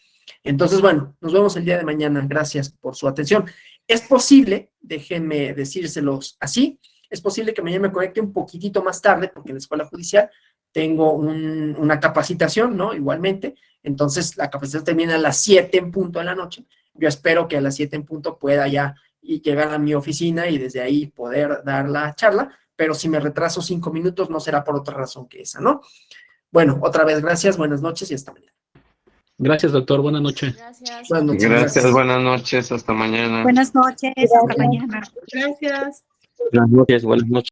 Entonces, bueno, nos vemos el día de mañana. Gracias por su atención. Es posible, déjenme decírselos así, es posible que mañana me conecte un poquitito más tarde, porque en la Escuela Judicial tengo una capacitación, ¿no? Igualmente. Entonces, la capacitación termina a las 7 en punto de la noche. Yo espero que a las 7 en punto pueda ya llegar a mi oficina y desde ahí poder dar la charla, pero si me retraso 5 minutos no será por otra razón que esa, ¿no? Bueno, otra vez gracias, buenas noches y hasta mañana. Gracias, doctor, buenas noches. Gracias. Buenas noches. Gracias, buenas noches, hasta mañana. Buenas noches, hasta mañana. Gracias. Buenas noches, buenas noches.